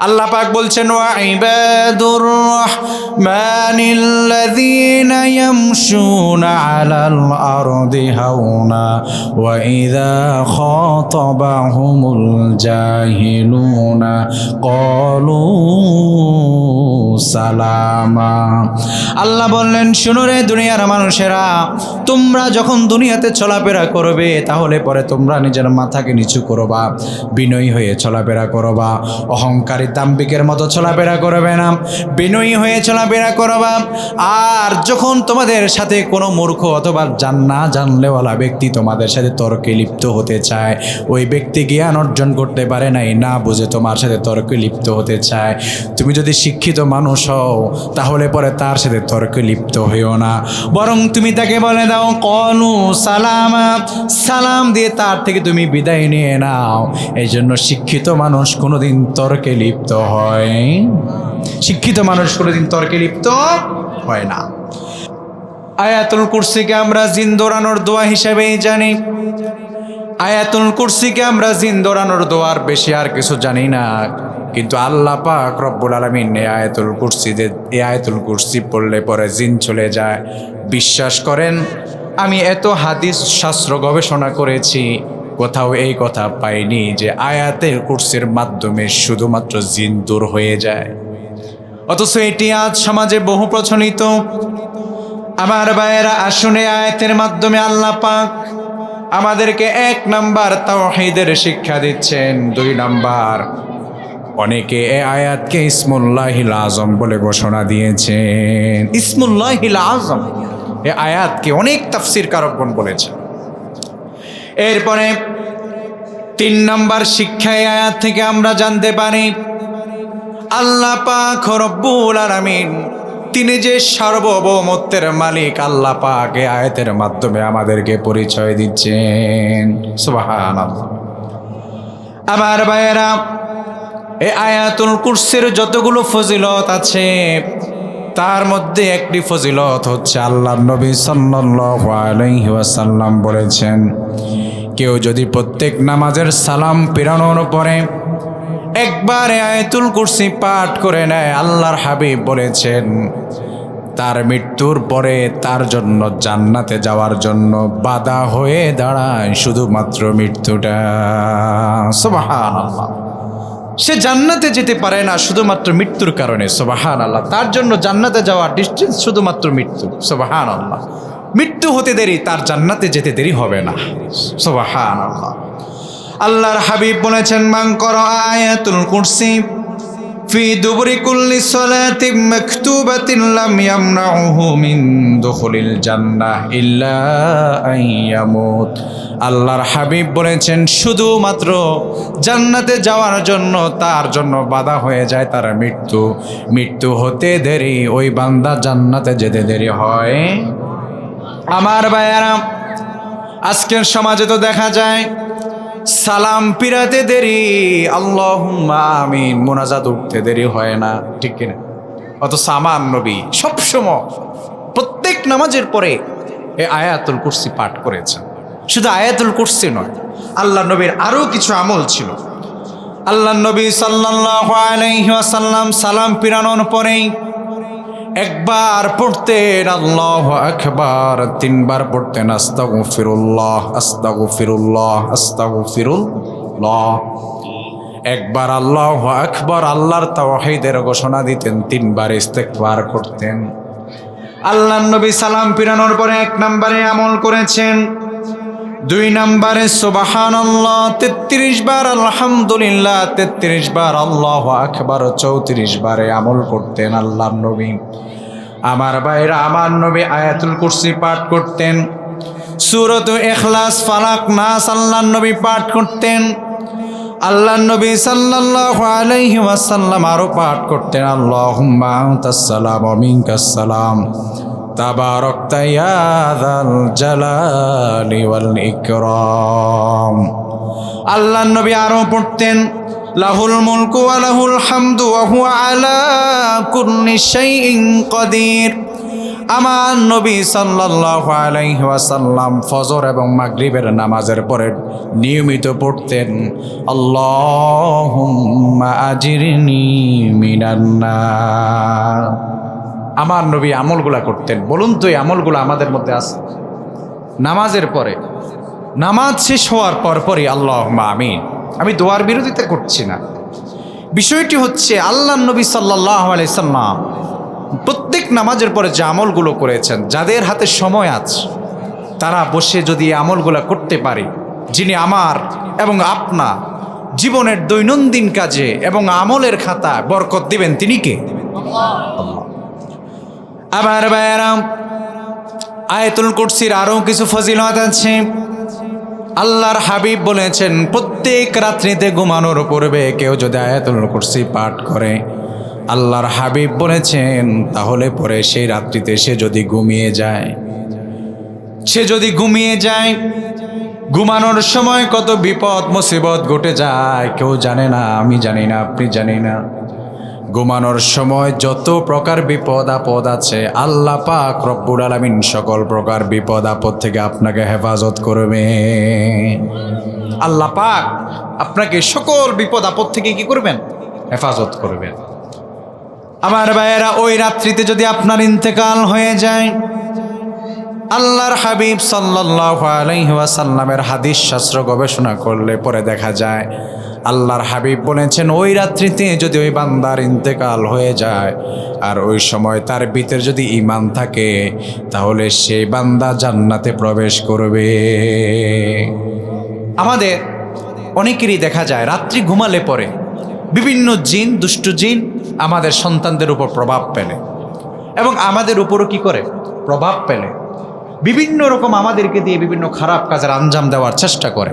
আল্লাহ পাক বলছেন ওয়া ইবাদুর রহমানিল্লাযীনা ইয়ামশুনা আলাল আরদি হাওনা ওয়া ইযা খাতাবাহুমুল জাহিলুনা ক্বালু সালামা। আল্লাহ বললেন, শুনো রে দুনিয়ার মানুষেরা, তোমরা যখন দুনিয়াতে চলাফেরা করবে তাহলে পরে তোমরা নিজের মাথাকে নিচু করবা, বিনয়ী হয়ে চলাফেরা করবা, অহংকারী দাম্ভিকের মতো চলাফেরা করবে না, বিনয়ী হয়ে চলাফেরা করবা। আর যখন তোমাদের সাথে কোনো মূর্খ অথবা না জানলেওয়ালা ব্যক্তি তোমাদের সাথে তর্কে লিপ্ত হতে চায়, ওই ব্যক্তি জ্ঞান অর্জন করতে পারে নাই, না বুঝে তোমার সাথে তর্কে লিপ্ত হতে চায়, তুমি যদি শিক্ষিত মানুষ হও তাহলে পরে তার সাথে তর্কে লিপ্ত হইও না, বরং তুমি তাকে বলে দাও কলু সালামা, সালাম দিয়ে তার থেকে তুমি বিদায় নিয়ে নাও। এই জন্য শিক্ষিত মানুষ কোনোদিন তর্কে লিপ্ত হয়, শিক্ষিত মানুষ কোনোদিন তর্কে লিপ্ত হয় না। আয়াতুল কুরসিকে আমরা জিন দৌড়ানোর দোয়া হিসেবেই জানি। আয়াতুল কুরসিকে আমরা জিন দৌড়ানোর দোয়ার বেশি আর কিছু জানি না। কিন্তু আল্লাহ পাক রব্বুল আলামিন এই আয়াতুল কুরসি পড়লে পরে জিন চলে যায়। বিশ্বাস করেন, আমি এত হাদিস শাস্ত্র গবেষণা করেছি, কোথাও এই কথা পাইনি যে আয়াতুল কুরসির মাধ্যমে শুধুমাত্র জিন দূর হয়ে যায়। অথচ এটি আজ সমাজে বহু প্রচলিত। আমার ভাইয়েরা, আসুন আয়াতের মাধ্যমে আল্লাহ পাক আমাদেরকে 1 নাম্বার তাওহীদের শিক্ষা দিচ্ছেন, 2 নাম্বার অনেকে এই আয়াতকে ইসমুল্লাহিল আযম বলে ঘোষণা দিয়েছেন। ইসমুল্লাহিল আযম এই আয়াতকে অনেক তাফসীর কারকগণ বলেছেন। এরপরে 3 নাম্বার শিক্ষা এই আয়াত থেকে আমরা জানতে পারি, আল্লাহ পাক রব্বুল আলামিন তিনি যে সার্বভৌমত্বের মালিক, আল্লাহ পাক এই আয়াতের মাধ্যমে আমাদেরকে পরিচয় দিচ্ছেন। সুবহানাল্লাহ। আমার ভাইয়েরা, এই আয়াতুল কুরসির যতগুলো ফজিলত আছে তার মধ্যে একটি ফজিলত হচ্ছে আল্লাহর নবী সাল্লাল্লাহু আলাইহি ওয়াসাল্লাম বলেছেন, কেউ যদি প্রত্যেক নামাজের সালাম ফিরানোর পরে একবার আয়াতুল কুরসি পাঠ করে নেয়, আল্লাহর হাবিব বলেছেন তার মৃত্যুর পরে তার জন্য জান্নাতে যাওয়ার জন্য বাধা হয়ে দাঁড়ায় শুধুমাত্র মৃত্যুটা। সুবহানাল্লাহ। সে জান্নাতে যেতে পারে না শুধুমাত্র মৃত্যুর কারণে। সুবহানাল্লাহ। তার জন্য জান্নাতে যাওয়ার ডিস্টেন্স শুধুমাত্র মৃত্যু। সুবহানাল্লাহ। মৃত্যু হতে দেরি, তার জান্নাতে যেতে দেরি হবে না। সুবহানাল্লাহ। আল্লাহর হাবিব বলেছেন, মান করা আয়াতুল কুরসি ফি দুবরি কুল্লি সালাতিন মাকতুবাতিন লাম ইয়ামনাউহু মিন দুখুলিল জান্নাহ ইল্লা আন ইয়ামুত। আল্লাহর হাবিব বলেছেন, শুধুমাত্র জান্নাতে যাওয়ার জন্য তার জন্য বাধা হয়ে যায় তার মৃত্যু। মৃত্যু হতে দেরি, ওই বান্দা জান্নাতে যেতে দেরি হয়। আমার ভাইয়ারা, আজকের সমাজে তো দেখা যায় সালাম পিরাতে দেরি, আল্লাহুম্মা আমিন মোনাজাত উঠতে দেরি হয় না, ঠিক কিনা? অথচ আমার নবী সবসময় প্রত্যেক নামাজের পরে এই আয়াতুল কুরসি পাঠ করেছেন। শুধু আয়াতুল কুরসি নয়, আল্লাহ নবীর আরও কিছু আমল ছিল। আল্লাহ নবী সাল্লাল্লাহু আলাইহি ওয়াসাল্লাম সালাম ফিরানোর পরেই একবার পড়তেন আল্লাহু আকবার, 3 বার পড়তেন আস্তাগফিরুল্লাহ আস্তাগফিরুল্লাহ আস্তাগফিরুল্লাহ। একবার আল্লাহু আকবার, আল্লাহর তাওহীদের ঘোষণা দিতেন, 3 বার ইস্তেগফার করতেন। আল্লাহর নবী সালাম ফিরানোর পরে 1 নম্বরে আমল করেছেন, 2 নম্বরে সুবহানাল্লাহ 33 বার, আলহামদুলিল্লাহ 33 বার, আল্লাহু আকবার 34 বারে আমল করতেন আল্লাহর নবী। আমার ভাইরা, আমার নবী আয়াতুল কুরসি পাঠ করতেন, সূরাতুল ইখলাস, ফালাক, নাস আল্লাহর নবী পাঠ করতেন। আল্লাহর নবী সাল্লাল্লাহু আলাইহি ওয়াসাল্লাম আরো পাঠ করতেন, আল্লাহুম্মা আনতাস সালাম ওয়া মিনকাস সালাম তাবারাকতা ইয়া যাল জালালি ওয়াল ইকরাম। আল্লাহর নবী আরো পড়তেন, লাহুল মুলকু ওয়া লাহুল হামদু ওয়া হুয়া আলা কুল্লি শাইইন কাদির। আমার নবী সাল্লাল্লাহু আলাইহি ওয়াসাল্লাম ফজর এবং মাগরিবের নামাজের পরে নিয়মিত পড়তেন, আল্লাহুম্মা আজিরনি মিনান নার। আমার নবী আমলগুলা করতেন। বলুন তো এই আমলগুলো আমাদের মধ্যে আছে? নামাজের পরে, নামাজ শেষ হওয়ার পরই আল্লাহুম্মা আমিন। আমি দোয়ার বিরোধিতা করছি না। বিষয়টি হচ্ছে আল্লাহর নবী সাল্লাল্লাহু আলাইহি সাল্লাম প্রত্যেক নামাজের পরে যে আমলগুলো করেছেন, যাদের হাতে সময় আছে তারা বসে যদি এই আমলগুলো করতে পারে, যিনি আমার এবং আপনার জীবনের দৈনন্দিন কাজে এবং আমলের খাতা বরকত দিবেন, তিনি কে? আল্লাহ। আবার ভাইয়েরা, আয়াতুল কুরসির আরও কিছু ফজিলত আছে। আল্লাহর হাবিব বলেছেন, প্রত্যেক রাত্রিতে ঘুমানোর পূর্বে কেউ যদি আয়াতুল কুরসি পাঠ করে, আল্লাহর হাবিব বলেছেন, তাহলে পরে সেই রাত্রিতে সে যদি ঘুমিয়ে যায়, ঘুমানোর সময় কত বিপদ মুসিবত ঘটে যায় কেউ জানে না, আমি জানি না, আপনি জানি না। ঘুমানোর সময় যত প্রকার বিপদ আপদ আছে, আল্লাহ পাক রব্বুল আলামিন সকল প্রকার বিপদ আপদ থেকে আপনাকে হেফাজত করবে। আল্লাহ পাক আপনাকে সকল বিপদ আপদ থেকে কি করবেন? হেফাজত করবেন। আমার ভাইয়েরা, ওই রাত্রিতে যদি আপনার ইন্তেকাল হয়ে যায়, আল্লাহর হাবিব সাল্লাল্লাহু আলাইহি ওয়াসাল্লামের হাদিস শাস্ত্র গবেষণা করলে পরে দেখা যায়, আল্লাহর হাবিব বলেছেন, ওই রাত্রিতে যদি ওই বান্দার ইন্তেকাল হয়ে যায় আর ওই সময় তার ভিতরে যদি ঈমান থাকে, তাহলে সেই বান্দা জান্নাতে প্রবেশ করবে। আমাদের অনেকেরই দেখা যায় রাত্রি ঘুমালে পরে বিভিন্ন জিন, দুষ্ট জিন আমাদের সন্তানদের উপর প্রভাব ফেলে এবং আমাদের উপরও কি করে? প্রভাব ফেলে। বিভিন্ন রকম আমাদেরকে দিয়ে বিভিন্ন খারাপ কাজের আঞ্জাম দেওয়ার চেষ্টা করে।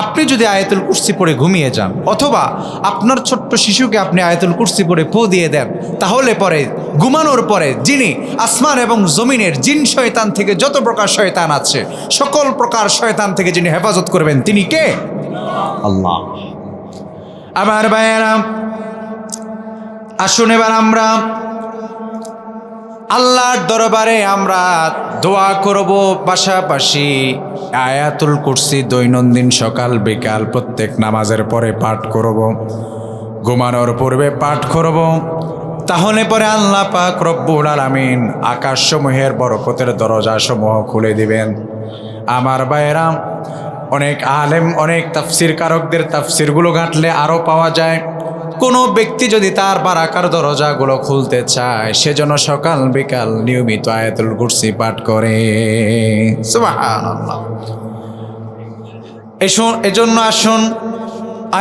আপনি যদি আয়াতুল কুরসি পড়ে ঘুমিয়ে যান, অথবা আপনার ছোট্ট শিশুকে আপনি আয়াতুল কুরসি পড়ে ফু দিয়ে দেন, তাহলে পরে ঘুমানোর পরে যিনি আসমান এবং জমিনের জিন শয়তান থেকে যত প্রকার শয়তান আছে, সকল প্রকার শয়তান থেকে যিনি হেফাজত করবেন, তিনি কে? আল্লাহ। আমার ভাইয়েরা, আসুন এবার আমরা আল্লাহর দরবারে আমরা দোয়া করব, পাশাপাশি আয়াতুল কুরসি দৈনন্দিন সকাল বিকাল প্রত্যেক নামাজের পরে পাঠ করব, ঘুমানোর পূর্বে পাঠ করব। তাহলে পরে আল্লাহ পাক রব্বুল আলামিন আকাশসমূহের বরকতের দরজাসমূহ খুলে দিবেন। আমার ভাইয়েরা, অনেক আলেম, অনেক তাফসির কারকদের তাফসিরগুলো ঘাঁটলে আরও পাওয়া যায়, কোনো ব্যক্তি যদি তার বারাকার দরজাগুলো খুলতে চায়, সেজন্য সকাল বিকাল নিয়মিত আয়াতুল কুরসি পাঠ করে। সুবহানাল্লাহ। এজন্য আসুন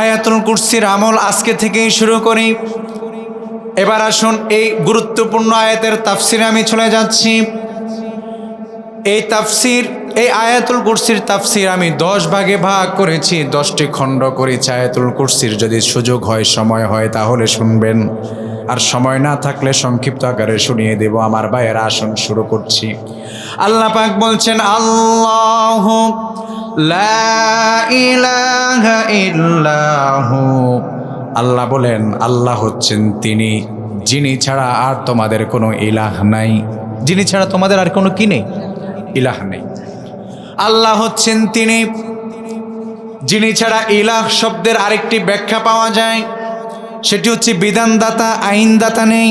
আয়াতুল কুরসির আমল আজকে থেকেই শুরু করি। এবার আসুন এই গুরুত্বপূর্ণ আয়াতের তাফসিরে আমি চলে যাচ্ছি। এই আয়াতুল কুরসির তাফসির আমি 10 ভাগে ভাগ করেছি, 10টি খণ্ড করেছি। আয়াতুল কুরসির যদি সুযোগ হয়, সময় হয়, তাহলে শুনবেন, আর সময় না থাকলে সংক্ষিপ্ত আকারে শুনিয়ে দেব। আমার ভাইয়েরা, আসুন শুরু করছি। আল্লাহ পাক বলছেন, আল্লাহু লা ইলাহা ইল্লাহু। আল্লাহ বলেন, আল্লাহ হচ্ছেন তিনি, যিনি ছাড়া আর তোমাদের কোনো ইলাহ নাই। যিনি ছাড়া তোমাদের আর কোনো কি নেই? ইলাহ নেই। আল্লাহ হচ্ছেন তিনি, যিনি ছাড়া ইলাহ শব্দের আরেকটি ব্যাখ্যা পাওয়া যায়, সেটি হচ্ছে বিধানদাতা, আইনদাতা নেই।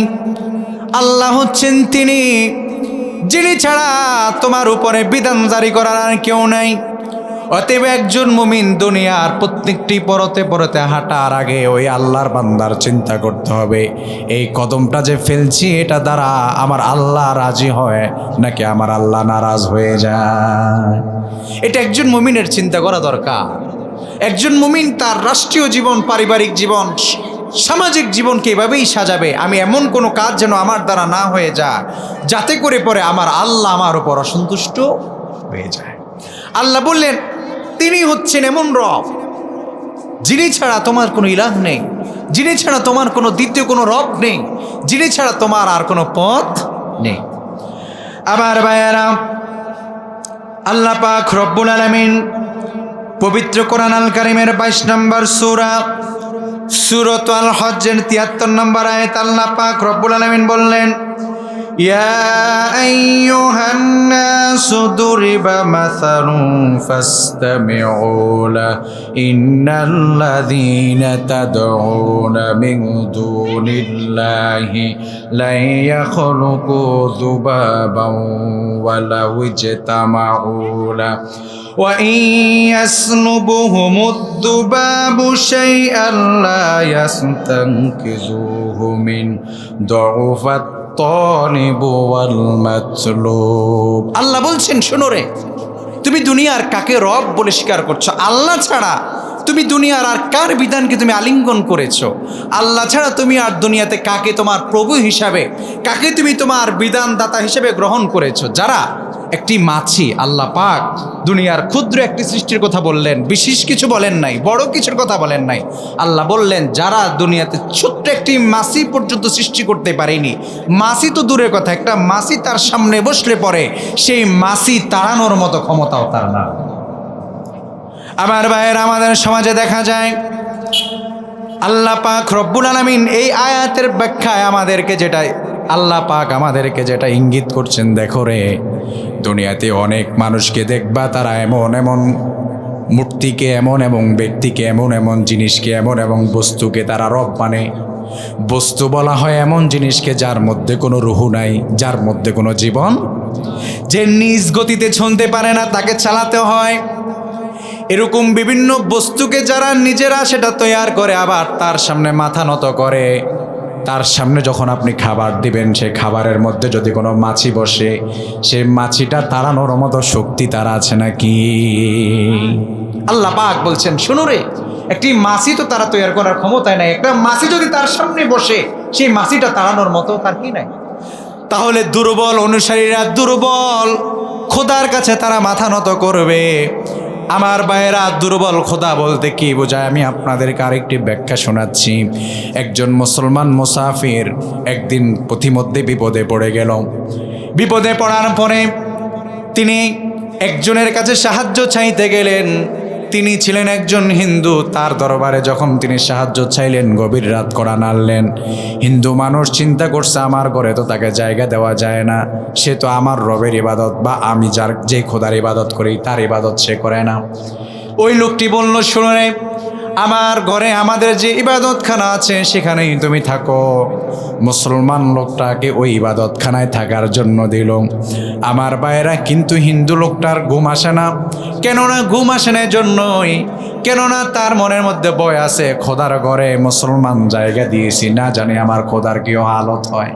আল্লাহ হচ্ছেন তিনি, যিনি ছাড়া তোমার উপরে বিধান জারি করার আর কেউ নাই। অতএব একজন মুমিন দুনিয়ার প্রত্যেকটি পরতে পরতে হাঁটার আগে ওই আল্লাহর বান্দার চিন্তা করতে হবে, এই কদমটা যে ফেলছি, এটা দ্বারা আমার আল্লাহ রাজি হয় নাকি আমার আল্লাহ নারাজ হয়ে যায়। এটা একজন মুমিনের চিন্তা করা দরকার। একজন মুমিন তার রাষ্ট্রীয় জীবন, পারিবারিক জীবন, সামাজিক জীবনকে এভাবেই সাজাবে, আমি এমন কোনো কাজ যেন আমার দ্বারা না হয়ে যায়, যাতে করে পরে আমার আল্লাহ আমার উপর অসন্তুষ্ট হয়ে যায়। আল্লাহ বললেন, তিনি হচ্ছেন এমন রব, যিনি ছাড়া তোমার কোনো ইলাহ নেই, যিনি ছাড়া তোমার কোনো দ্বিতীয় কোনো রব নেই, যিনি ছাড়া তোমার আর কোনো পথ নেই। আবার ভাইয়েরা, আল্লাহ পাক রব্বুল আলামিন পবিত্র কোরআন আল কারীমের 22 নম্বর সূরা আল হজ্জের 73 নম্বর আয়াত আল্লাহ পাক রব্বুল আলামিন বললেন, ইয়া আইয়ুহান্নাসু দুরিবা মাসালুন ফাসতামিউ লাহু ইন্নাল্লাযীনা তাদউনা মিন দুনিল্লাহি লা ইয়াখলুকু যুবাবান ওয়ালাউ ইজতামাউ লাহু وَإِن يَسْلُبْهُمُ الذُّبَابُ شَيْئًا لَّا يَسْتَنقِذُوهُ مِنْهُ ضَعُفَ الطَّالِبُ وَالْمَطْلُوبُ আল্লাহ বলছেন, শোনো রে, তুমি দুনিয়ার কাকে রব বলে স্বীকার করছো? আল্লাহ ছাড়া তুমি দুনিয়ার আর কার বিধানকে তুমি আলিঙ্গন করেছো? আল্লাহ ছাড়া তুমি আর দুনিয়াতে কাকে তোমার প্রভু হিসাবে, কাকে তুমি তোমার বিধানদাতা হিসেবে গ্রহণ করেছো? যারা একটি মাছি, আল্লাহ পাক দুনিয়ার ক্ষুদ্র একটি সৃষ্টির কথা বললেন, বিশেষ কিছু বলেন নাই, বড় কিছুর কথা বলেন নাই। আল্লাহ বললেন যারা দুনিয়াতে ছোট্ট একটি মাছি পর্যন্ত সৃষ্টি করতে পারেনি। মাছি তো দূরের কথা, একটা মাছি তার সামনে বসলে পরে সেই মাছি তাড়ানোর মতো ক্ষমতাও তার না। আমার ভাইয়ের, আমাদের সমাজে দেখা যায় আল্লাহ পাক রব্বুল আলামিন এই আয়াতের ব্যাখ্যায় আমাদেরকে যেটা আল্লাহ পাক আমাদেরকে যেটা ইঙ্গিত করছেন, দেখো রে, দুনিয়াতে অনেক মানুষকে দেখবা তারা এমন এমন মূর্তিকে, এমন এমন ব্যক্তিকে, এমন এমন জিনিসকে, এমন এমন বস্তুকে তারা রব মানে। বস্তু বলা হয় এমন জিনিসকে যার মধ্যে কোনো রুহু নাই, যার মধ্যে কোনো জীবন, যে নিজ গতিতে চলতে পারে না, তাকে চালাতে হয়। এরকম বিভিন্ন বস্তুকে যারা নিজেরা সেটা তৈরি করে, আবার তার সামনে মাথা নত করে, তার সামনে যখন আপনি খাবার দিবেন, সেই খাবারের মধ্যে যদি কোনো মাছি বসে, সেই মাছিটা তাড়ানোর মতো শক্তি তার আছে নাকি? আল্লাহ পাক বলছেন, শোনো রে, একটি মাছি তো তারা তৈরি করার ক্ষমতায় নাই। একটা মাছি যদি তার সামনে বসে, সেই মাছিটা তাড়ানোর মতো তার কি নাই? তাহলে দুর্বল অনুসারীরা, দুর্বল খোদার কাছে তারা মাথা নত করবে। আমার ভাইয়েরা, দুর্বল খোদা বলতে কি বোঝায় আমি আপনাদেরকে আরেকটি ব্যাখ্যা শোনাচ্ছি। একজন মুসলমান মুসাফির একদিন পথিমধ্যে বিপদে পড়ে গেল। বিপদে পড়ার পরে তিনি একজনের কাছে সাহায্য চাইতে গেলেন। তিনি ছিলেন একজন হিন্দু। তার দরবারে যখন তিনি সাহায্য চাইলেন, গভীর রাত করা নাড়লেন। হিন্দু মানুষ চিন্তা করছে, আমার ঘরে তো তাকে জায়গা দেওয়া যায় না, সে তো আমার রবের ইবাদত বা আমি যে খোদার ইবাদত করি তার ইবাদত সে করে না। ওই লোকটি বলল, শোনো রে, আমার ঘরে আমাদের যে ইবাদতখানা আছে সেখানেই তুমি থাকো। মুসলমান লোকটাকে ওই ইবাদতখানায় থাকার জন্য দিল। আমার ভাইয়েরা, কিন্তু হিন্দু লোকটার ঘুম আসে না। কেননা ঘুম আসে না জন্যই, কেননা তার মনের মধ্যে ভয় আছে, খোদার ঘরে মুসলমান জায়গা দিয়েছি, না জানি আমার খোদার কি হালত হয়।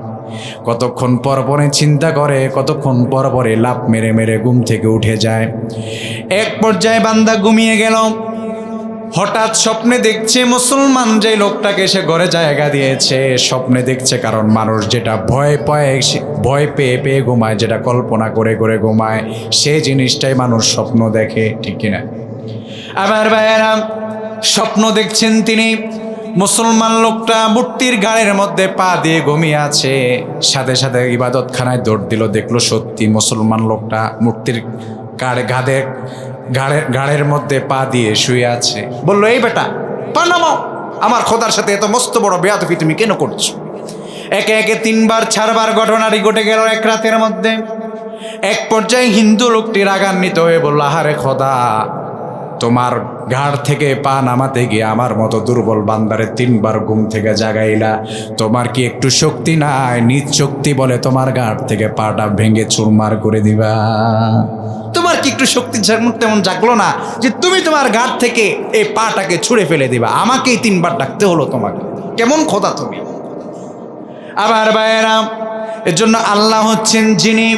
কতক্ষণ পর পরে চিন্তা করে, কতক্ষণ পর পরে লাফ মেরে মেরে ঘুম থেকে উঠে যায়। এক পর্যায়ে বান্দা ঘুমিয়ে গেল। হঠাৎ স্বপ্নে দেখছে মুসলমান যে লোকটাকে সে ঘরে জায়গা দিয়েছে, স্বপ্নে দেখছে। কারণ মানুষ যেটা ভয় পেয়ে পেয়ে ঘুমায়, যেটা কল্পনা করে করে ঘুমায়, সেই জিনিসটাই মানুষ স্বপ্ন দেখে, ঠিক কিনা? আমার ভাইয়েরা, স্বপ্ন দেখছেন তিনি, মুসলমান লোকটা মূর্তির গাড়ের মধ্যে পা দিয়ে ঘুমিয়ে আছে। সাথে সাথে ইবাদতখানায় দৌড় দিল, দেখলো সত্যি মুসলমান লোকটা মূর্তির গাড়ের মধ্যে পা দিয়ে শুয়ে আছে। বললো, এই বেটা, পা নামাও, আমার খোদার সাথে এত মস্ত বড় বেয়াদবি তুমি কেন করছো? একে একে 3বার 4বার ঘটনাটি ঘটে গেল এক রাতের মধ্যে। এক পর্যায়ে হিন্দু লোকটি রাগান্বিত হয়ে বলল, আহারে খোদা, তোমার ঘাড় থেকে পা নামাতে গিয়ে আমার মতো দুর্বল বান্দারে 3বার ঘুম থেকে জাগাইলা, তোমার কি একটু শক্তি নাই? নিজ শক্তি বলে তোমার ঘাড় থেকে পাটা ভেঙে চুরমার করে দিবা? তোমার কি একটু শক্তি তেমন জাগলো না যে তুমি তোমার ঘাট থেকে এই পাটাকে ছুঁড়ে ফেলে দিবা? আমাকেই 3বার ডাকতে হলো তোমাকে, কেমন খোদা তুমি? আবার ভাইয়েরা, এর জন্য আল্লাহ হচ্ছেন যিনি,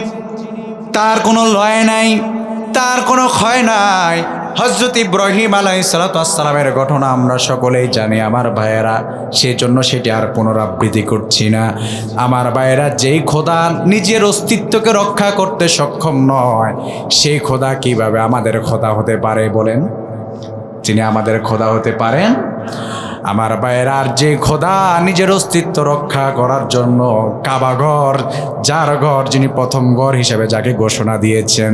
তার কোনো লয় নাই, তার কোনো ক্ষয় নাই। হযরত ইব্রাহিম আলাইহিস সালামের ঘটনা আমরা সকলেই জানি আমার ভাইয়েরা, সেজন্য সেটি আর পুনরাবৃত্তি করছি না। আমার ভাইয়েরা, যেই খোদা নিজের অস্তিত্বকে রক্ষা করতে সক্ষম নয়, সেই খোদা কিভাবে আমাদের খোদা হতে পারে বলেন? তিনি আমাদের খোদা হতে পারেন? আমার বাইরার যে খোদা নিজের অস্তিত্ব রক্ষা করার জন্য কাবা ঘর, যার ঘর, যিনি প্রথম ঘর হিসেবে যাকে ঘোষণা দিয়েছেন,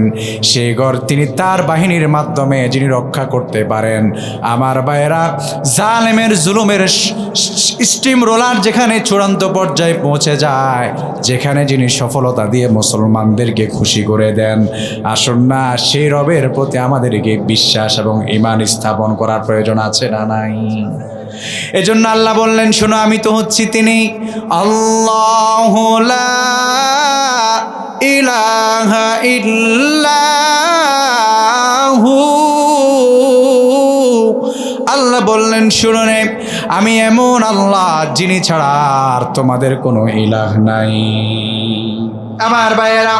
সেই ঘর তিনি তার বাহিনীর মাধ্যমে যিনি রক্ষা করতে পারেন। আমার বাইরা জালেমের জুলুমের স্টিম রোলার যেখানে চূড়ান্ত পর্যায়ে পৌঁছে যায়, যেখানে যিনি সফলতা দিয়ে মুসলমানদেরকে খুশি করে দেন, আসুন না সেই রবের প্রতি আমাদেরকে বিশ্বাস এবং ঈমান স্থাপন করার প্রয়োজন আছে না নাই? এজন্য আল্লাহ বললেন, শোনো আমি তো হচ্ছি তিনি, আল্লাহু লা ইলাহা ইল্লাহু। আল্লাহ বললেন, শুনো রে, আমি এমন আল্লাহ যিনি ছাড়া আর তোমাদের কোনো ইলাহ নাই। আমার ভাইয়েরা,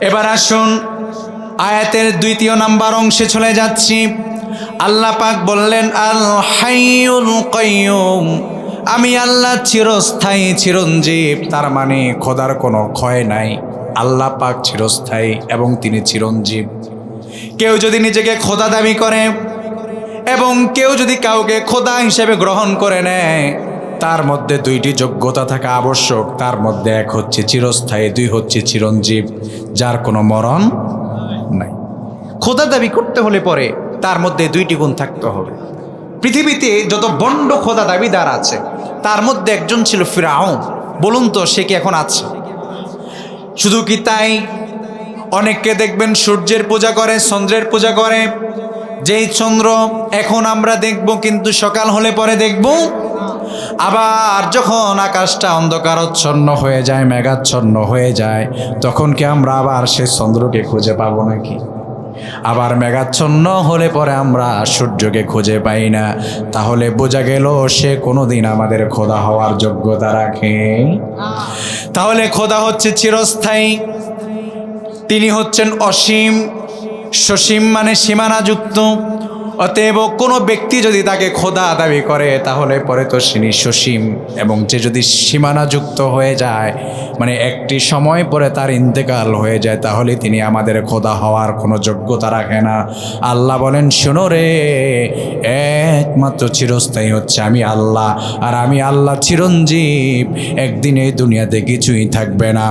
এবার আসুন আয়াতের ২ নম্বর অংশে চলে যাচ্ছি। আল্লাহ পাক বললেন, আল হাইয়ুল কাইয়ুম, আমি আল্লাহ চিরস্থায়ী চিরঞ্জীব। তার মানে খোদার কোনো ক্ষয় নাই, আল্লাহ পাক চিরস্থায়ী এবং তিনি চিরঞ্জীব। কেউ যদি নিজেকে খোদা দাবি করে এবং কেউ যদি কাউকে খোদা হিসেবে গ্রহণ করে নেয়, তার মধ্যে 2টি যোগ্যতা থাকা আবশ্যক। তার মধ্যে এক হচ্ছে চিরস্থায়ী, 2 হচ্ছে চিরঞ্জীব, যার কোনো মরণ নাই। খোদা দাবি করতে হলে পরে তার মধ্যে 2টি গুণ থাকতে হবে। পৃথিবীতে যত বন্ড খোদা দাবিদার আছে, তার মধ্যে একজন ছিল ফিরআউন। বলুন তো, সে কি এখন আছে? শুধু কি তাই, অনেককে দেখবেন সূর্যের পূজা করে, চন্দ্রের পূজা করে। যেই চন্দ্র এখন আমরা দেখব, কিন্তু সকাল হলে পরে দেখব। আবার যখন আকাশটা অন্ধকারাচ্ছন্ন হয়ে যায়, মেঘাচ্ছন্ন হয়ে যায়, তখন কি আমরা আবার সেই চন্দ্রকে খুঁজে পাবো নাকি? আবার মেঘাচ্ছন্ন হলে পরে আমরা সূর্যকে খুঁজে পাই না। তাহলে বোঝা গেল সে কোনোদিন আমাদের খোদা হওয়ার যোগ্যতা রাখে। তাহলে খোদা হচ্ছে চিরস্থায়ী, তিনি হচ্ছেন অসীম। সসীম মানে সীমানাযুক্ত। অতএব কোনো ব্যক্তি যদি তাকে খোদা দাবি করে, তাহলে পরে তো তিনি সসীম, এবং যে যদি সীমানাযুক্ত হয়ে যায়, মানে একটি সময় পরে তার ইন্তেকাল হয়ে যায়, তাহলে তিনি আমাদের খোদা হওয়ার কোনো যোগ্যতা রাখে না। আল্লাহ বলেন, শোনো রে, একমাত্র চিরস্থায়ী হচ্ছে আমি আল্লাহ, আর আমি আল্লাহ চিরঞ্জীব। একদিন এই দুনিয়াতে কিছুই থাকবে না।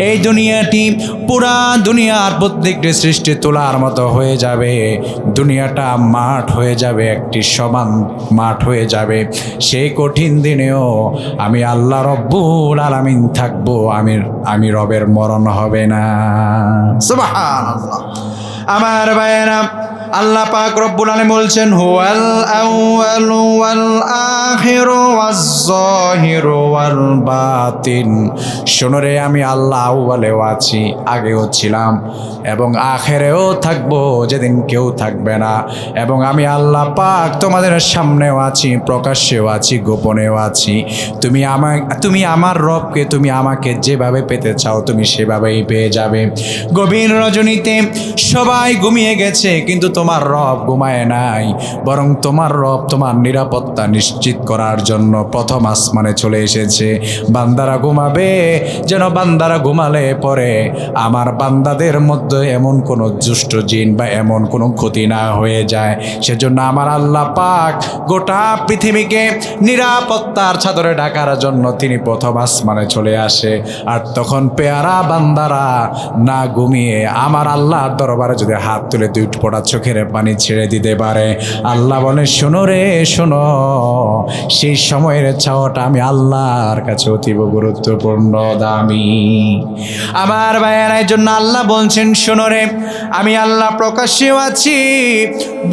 এই দুনিয়াটি পুরা দুনিয়ার প্রত্যেকটি সৃষ্টি তোলার মতো হয়ে যাবে। দুনিয়াটা মাঠ হয়ে যাবে, একটি সমান মাঠ হয়ে যাবে। সেই কঠিন দিনেও আমি আল্লাহ রব্বুল আলামিন থাকবো, আমি রবের মরণ হবে না। সুবহানাল্লাহ। আমার ভাইয়েরা, আল্লাহ পাক রব্বুল আলামিন বলছেন, হুয়াল আউয়ালু ওয়াল আখিরু ওয়াজ যাহিরু ওয়াল বাতিন। শোনো রে, আমি আল্লাহ আউয়ালেও আছি, আগেও ছিলাম, এবং আখেরেও থাকবো, যেদিন কেউ থাকবে না। এবং আমি আল্লাহ পাক তোমাদের সামনেও আছি, প্রকাশ্যেও আছি, গোপনেও আছি। তুমি আমার রবকে, তুমি আমাকে যেভাবে পেতে চাও তুমি সেভাবেই পেয়ে যাবে। গভীর রজনীতে সবাই ঘুমিয়ে গেছে, কিন্তু তোমার রব ঘুমায় নাই, বরং তোমার রব তোমার নিরাপত্তা নিশ্চিত করার জন্য প্রথম আসমানে চলে এসেছে। বান্দারা ঘুমাবে, যেন বান্দারা ঘুমালে পরে আমার বান্দাদের মধ্যে এমন কোনো দুষ্ট জিন বা এমন কোনো ক্ষতি না হয়ে যায়। সেজন্য আমার আল্লাহ পাক গোটা পৃথিবীকে নিরাপত্তার চাদরে ঢাকার জন্য তিনি প্রথম আসমানে চলে আসে। আর তখন পেয়ারা বান্দারা না ঘুমিয়ে আমার আল্লাহর দরবারে যদি হাত তুলে 2 ফোঁটা চোখের পানি ছেড়ে দিতে পারে, আল্লাহ বলে, শোনো রে, শোনো, সেই সময়ের চাওয়াটা আমি আল্লাহর কাছে অতীব গুরুত্বপূর্ণ, দামি। আমার ভাইয়েরা, এই জন্য আল্লাহ বলছেন, শোনো রে, আমি আল্লাহ প্রকাশ্যেও আছি,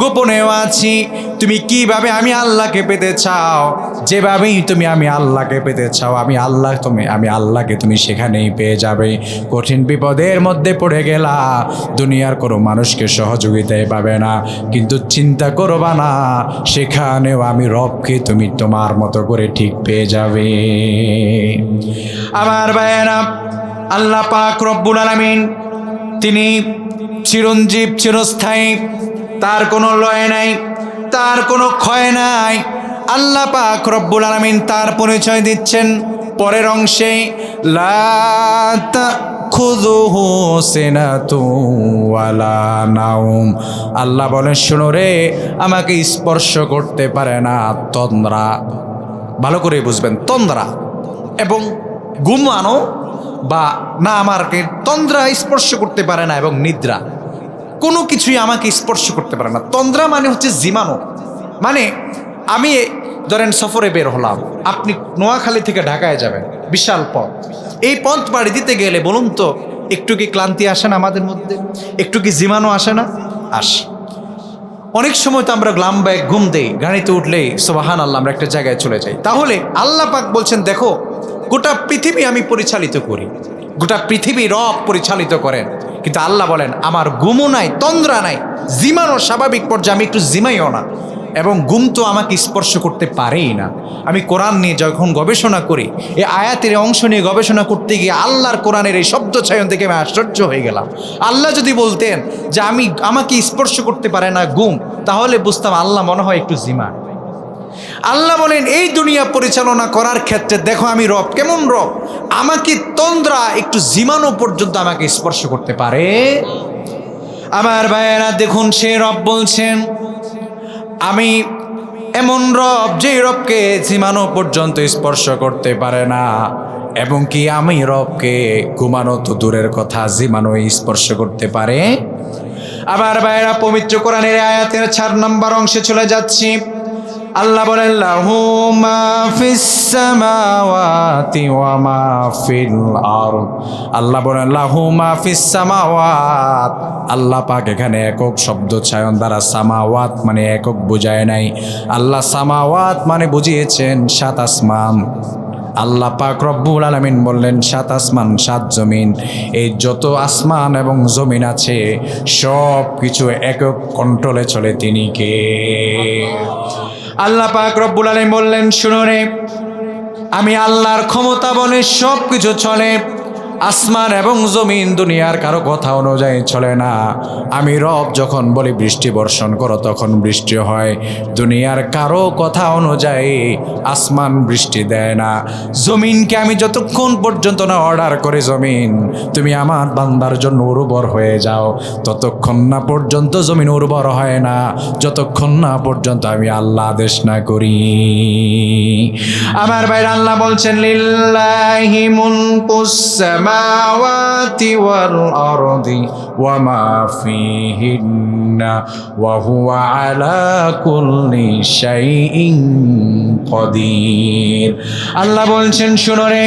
গোপনেও আছি। তুমি কিভাবে আমি আল্লাহকে পেতে চাও, যেভাবেই তুমি আমি আল্লাহকে পেতে চাও, আমি আল্লাহকে তুমি সেখানেই পেয়ে যাবে। কঠিন বিপদের মধ্যে পড়ে গেলা, দুনিয়ার কোনো মানুষকে সহযোগিতায় পাবে না, কিন্তু চিন্তা করবা না, সেখানেও আমি রবকে তুমি তোমার মতো করে ঠিক পেয়ে যাবে। আমার ভাইয়েরা, আল্লাহ পাক রব্বুল আলামিন তিনি চিরঞ্জীব, চিরস্থায়ী, তার কোনো লয় নাই, তার কোনো ক্ষয় নাই। আল্লাহ পাক রব্বুল আলামিন তার পরিচয় দিচ্ছেন পরের অংশে, লা তাখুযুহু সিনাতু ওয়ালা নাওম। আল্লাহ বলেন শোনো রে, আমাকে স্পর্শ করতে পারে না তন্দ্রা। ভালো করে বুঝবেন, তন্দ্রা এবং ঘুমানো বা না, আমাকে তন্দ্রা স্পর্শ করতে পারে না এবং নিদ্রা, কোনো কিছুই আমাকে স্পর্শ করতে পারে না। তন্দ্রা মানে হচ্ছে জিমানো। মানে আমি ধরেন সফরে বের হলাম, আপনি নোয়াখালী থেকে ঢাকায় যাবেন, বিশাল পথ। এই পথ পাড়ি দিতে গেলে বলুন তো একটু কি ক্লান্তি আসে না আমাদের মধ্যে? একটু কি জিমানো আসে না? আসে। অনেক সময় তো আমরা লম্বা এক ঘুম দেই, গাড়িতে উঠলেই সুবহানাল্লাহ আমরা একটা জায়গায় চলে যাই। তাহলে আল্লাহ পাক বলছেন দেখো, গোটা পৃথিবী আমি পরিচালিত করি, গোটা পৃথিবী রব পরিচালিত করেন, কিন্তু আল্লাহ বলেন আমার ঘুমও নাই, তন্দ্রা নাই, জিমানো স্বাভাবিক পর্যায়ে আমি একটু জিমাইও না, এবং ঘুম তো আমাকে স্পর্শ করতে পারেই না। আমি কোরআন নিয়ে যখন গবেষণা করি, এই আয়াতের অংশ নিয়ে গবেষণা করতে গিয়ে আল্লাহর কোরআনের এই শব্দ চয়ন থেকে আমি আশ্চর্য হয়ে গেলাম। আল্লাহ যদি বলতেন যে আমাকে স্পর্শ করতে পারে না ঘুম, তাহলে বুঝতাম আল্লাহ মনে হয় একটু জিমা। আল্লাহ বলেন এই দুনিয়া পরিচালনা করার ক্ষেত্রে দেখো আমি রব, কেমন রব, আমাকে তন্দ্রা একটু জিমানো পর্যন্ত আমাকে স্পর্শ করতে পারে। আমার ভাইয়েরা দেখুন, সে রব বলছেন আমি এমন রব যে রবকে জিমানো পর্যন্ত স্পর্শ করতে পারে না, এবং কি আমি রবকে ঘুমানো তো দূরের কথা, জিমানো স্পর্শ করতে পারে। আবার ভাইয়েরা পবিত্র কোরআনের আয়াতের 4 নম্বর অংশে চলে যাচ্ছি। আল্লাহ বলেন লাহু মা ফিস সামাওয়াতি ওয়া মা ফিল আরদ। আল্লাহ বলেন লাহু মা ফিস সামাওয়াত। আল্লাহ পাক এখানে একক শব্দ চয়ন দ্বারা সামাওয়াত মানে একক বোঝায় নাই। আল্লাহ সামাওয়াত মানে বুঝিয়েছেন 7 আসমান। আল্লাহ পাক রব্বুল আলামিন বললেন 7 আসমান 7 জমিন। এই যত আসমান এবং জমিন আছে সব কিছু একক কন্ট্রোলে চলে তিনি কে? আল্লাহ পাক রব্বুল আলামিন বললেন শুনো রে, আমি আল্লাহর ক্ষমতা বলে সব কিছু চলে। আসমান এবং জমিন দুনিয়ার কারো কথা অনুযায়ী চলে না। আমি রব যখন বলি বৃষ্টি বর্ষণ করো তখন বৃষ্টি হয়। দুনিয়ার কারো কথা অনুযায়ী আসমান বৃষ্টি দেয় না। জমিনকে আমি যতক্ষণ পর্যন্ত না অর্ডার করে জমিন তুমি আমার বান্দার জন্য উর্বর হয়ে যাও, ততক্ষণ না পর্যন্ত জমিন উর্বর হয় না, যতক্ষণ না পর্যন্ত আমি আল্লাহ আদেশ না করি। আমার ভাইরা আল্লাহ বলছেন লিল্লাহি মুলকুস সামাওয়াতি ওয়াল আরদি ওয়া মা ফিহিন্না ওয়া হুয়া আলা কুল্লি শাইইন কদির। আল্লাহ বলছেন শুনো রে,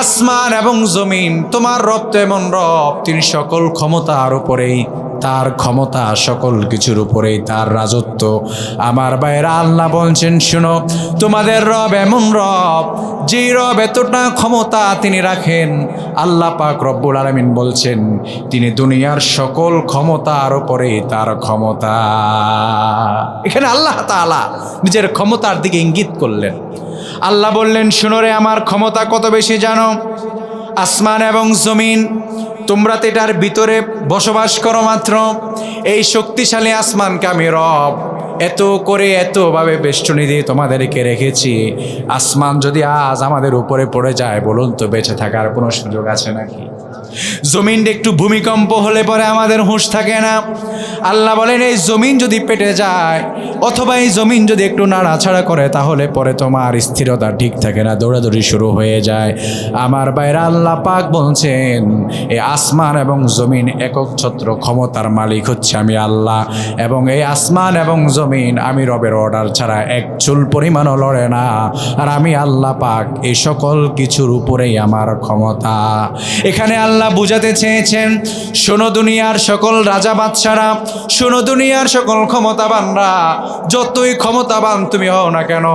আসমান এবং জমিন তোমার রব তো এমন রব তিনি সকল ক্ষমতার উপরেই, তার ক্ষমতা সকল কিছুর উপরেই তার রাজত্ব। আমার ভাইরা আল্লাহ বলছেন শুনো, তোমাদের রব এমন রব যেই রব এতটা ক্ষমতা তিনি রাখেন। আল্লাহ পাক রব্বুল আলামিন বলছেন তিনি দুনিয়ার সকল ক্ষমতার উপরেই তার ক্ষমতা। এখানে আল্লাহ তাআলা নিজের ক্ষমতার দিকে ইঙ্গিত করলেন। আল্লাহ বললেন শুনো রে, আমার ক্ষমতা কত বেশি জানো? আসমান এবং জমিন তোমরা তো এটার ভিতরে বসবাস করো মাত্র। এই শক্তিশালী আসমানকে আমি রব এত করে এতভাবে বেষ্টনী দিয়ে তোমাদেরকে রেখেছি। আসমান যদি আজ আমাদের উপরে পড়ে যায় বলুন তো বেঁচে থাকার কোনো সুযোগ আছে নাকি? জমিনটা একটু ভূমিকম্প হলে পরে আমাদের হুঁশ থাকে না। আল্লাহ বলেন এই জমিন যদি পেটে যায় অথবা এই জমিন যদি একটু নাড়াছাড়া করে তাহলে পরে তোমার স্থিরতা ঠিক থাকে না, দৌড়াদৌড়ি শুরু হয়ে যায়। আমার বাইরে আল্লাহ পাক বলছেন এই আসমান এবং জমিন একক ছত্র ক্ষমতার মালিক হচ্ছে আমি আল্লাহ, এবং এই আসমান এবং জমিন আমি রবের অর্ডার ছাড়া এক চুল পরিমাণও লড়ে না। আর আমি আল্লাহ পাক এই সকল কিছুর উপরেই আমার ক্ষমতা। এখানে আল্লাহ বুঝাতে চেয়েছেন শোনো দুনিয়ার সকল রাজা বাদশারা, শোনো দুনিয়ার সকল ক্ষমতাবানরা, যতই ক্ষমতাবান তুমি হও না কেন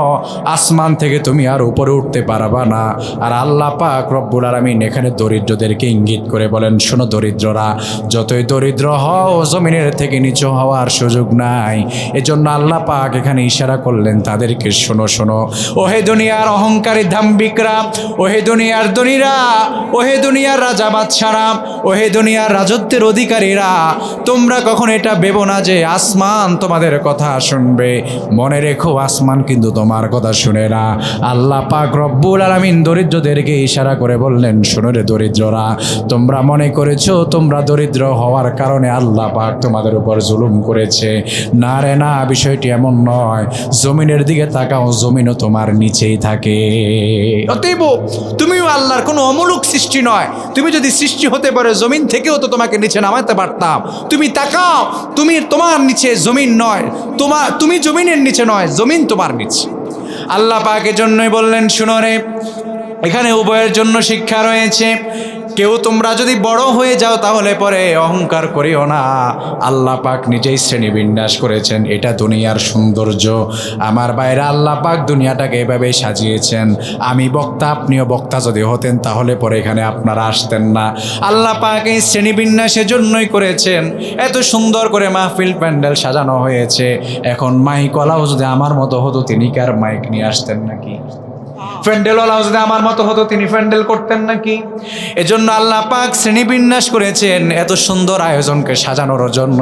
আসমান থেকে তুমি আর উপরে উঠতে পারবা না। আর আল্লাহ পাক রব্বুল আলামিন এখানে দরিদ্রদেরকে ইঙ্গিত করে বলেন শোনো দরিদ্ররা, যতই দরিদ্র হও জমিনের থেকে নিচু হওয়ার সুযোগ নাই। এজন্য আল্লাহ পাক এখানে ইশারা করলেন তাদেরকে শোনো শোনো, ওহে দুনিয়ার অহংকারী দাম্ভিকরা, ওহে দুনিয়ার ধনীরা, ওহে দুনিয়ার রাজা বাদশা, বাদশারা, ওহে দুনিয়ার রাজত্বের অধিকারীরা, তোমরা কখন এটা ভেবো না যে আসমান তোমাদের কথা শুনবে। মনে রেখো, আসমান কিন্তু তোমার কথা শুনে না। আল্লাহ পাক রব্বুল আলামিন দরিদ্রদেরকে ইশারা করে বললেন, শোনো রে দরিদ্ররা, তোমরা মনে করেছো তোমরা দরিদ্র হওয়ার কারণে আল্লাহ পাক তোমাদের উপর জুলুম করেছে। না রে না, বিষয়টি এমন নয়। জমিনের দিকে তাকাও, জমিনও তোমার নিচেই থাকে। অতএব তুমিও আল্লাহর কোনো অমূলক সৃষ্টি নয়। তুমি যদি সৃষ্টি হতে পারো জমিন থেকেও তো তোমাকে নিচে নামাতে পারতাম। তুমি তাকাও, তোমার নিচে জমিন নয়, তুমি জমিনের নিচে নয়, জমিন তোমার নিচে। আল্লাহ পাকের জন্যই বললেন, শুনো রে, এখানে উভয়ের জন্য শিক্ষা রয়েছে। কেউ তোমরা যদি বড় হয়ে যাও তাহলে পরে অহংকার করিও না। আল্লাহ পাক নিজেই শ্রেণী বিন্যাস করেছেন, এটা দুনিয়ার সৌন্দর্য। আমার বাইরে আল্লাহ পাক দুনিয়াটাকে এভাবেই সাজিয়েছেন। আমি বক্তা, আপনিও বক্তা যদি হতেন তাহলে পরে এখানে আপনারা আসতেন না। আল্লাহ পাক এই শ্রেণী বিন্যাসের জন্যই করেছেন। এত সুন্দর করে মাহফিল প্যান্ডেল সাজানো হয়েছে। এখন মাইকওয়ালাও যদি আমার মতো হতো, তিনি কি আর মাইক নিয়ে আসতেন নাকি? প্যান্ডেলওয়ালাও যদি আমার মতো হতো, তিনি প্যান্ডেল করতেন নাকি? এজন্য আল্লাহ পাক শ্রেণীবিন্যাস করেছেন এত সুন্দর আয়োজনকে সাজানোর জন্য।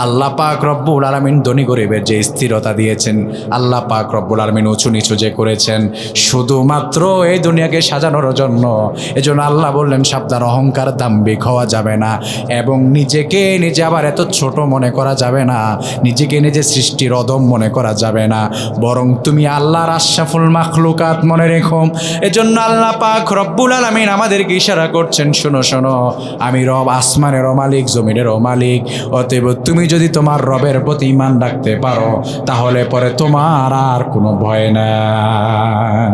আল্লাহ পাক রব্বুল আলামিন ধনী গরিবের যে স্থিরতা দিয়েছেন, আল্লাহ পাক রব্বুল আলামিন উঁচু নিচু যে করেছেন, শুধুমাত্র এই দুনিয়াকে সাজানোর জন্য। এজন্য আল্লাহ বললেন, সাবধান, অহংকার দাম্ভিক হওয়া যাবে না, এবং নিজেকে নিজে আবার এত ছোট মনে করা যাবে না, নিজেকে নিজে সৃষ্টির অদম মনে করা যাবে না, বরং তুমি আল্লাহর আশরাফুল মাখলুকাত মনে রেখো। এজন্য আল্লাহ পাক রব্বুল আলামিন আমাদেরকে ইশারা করছেন, শোনো শোনো, আমি রব, আসমানেরও মালিক, জমিনেরও মালিক। অতএব তুমি যদি তোমার রবের প্রতি ঈমান রাখতে পারো তাহলে পরে তোমার আর কোনো ভয় নাই।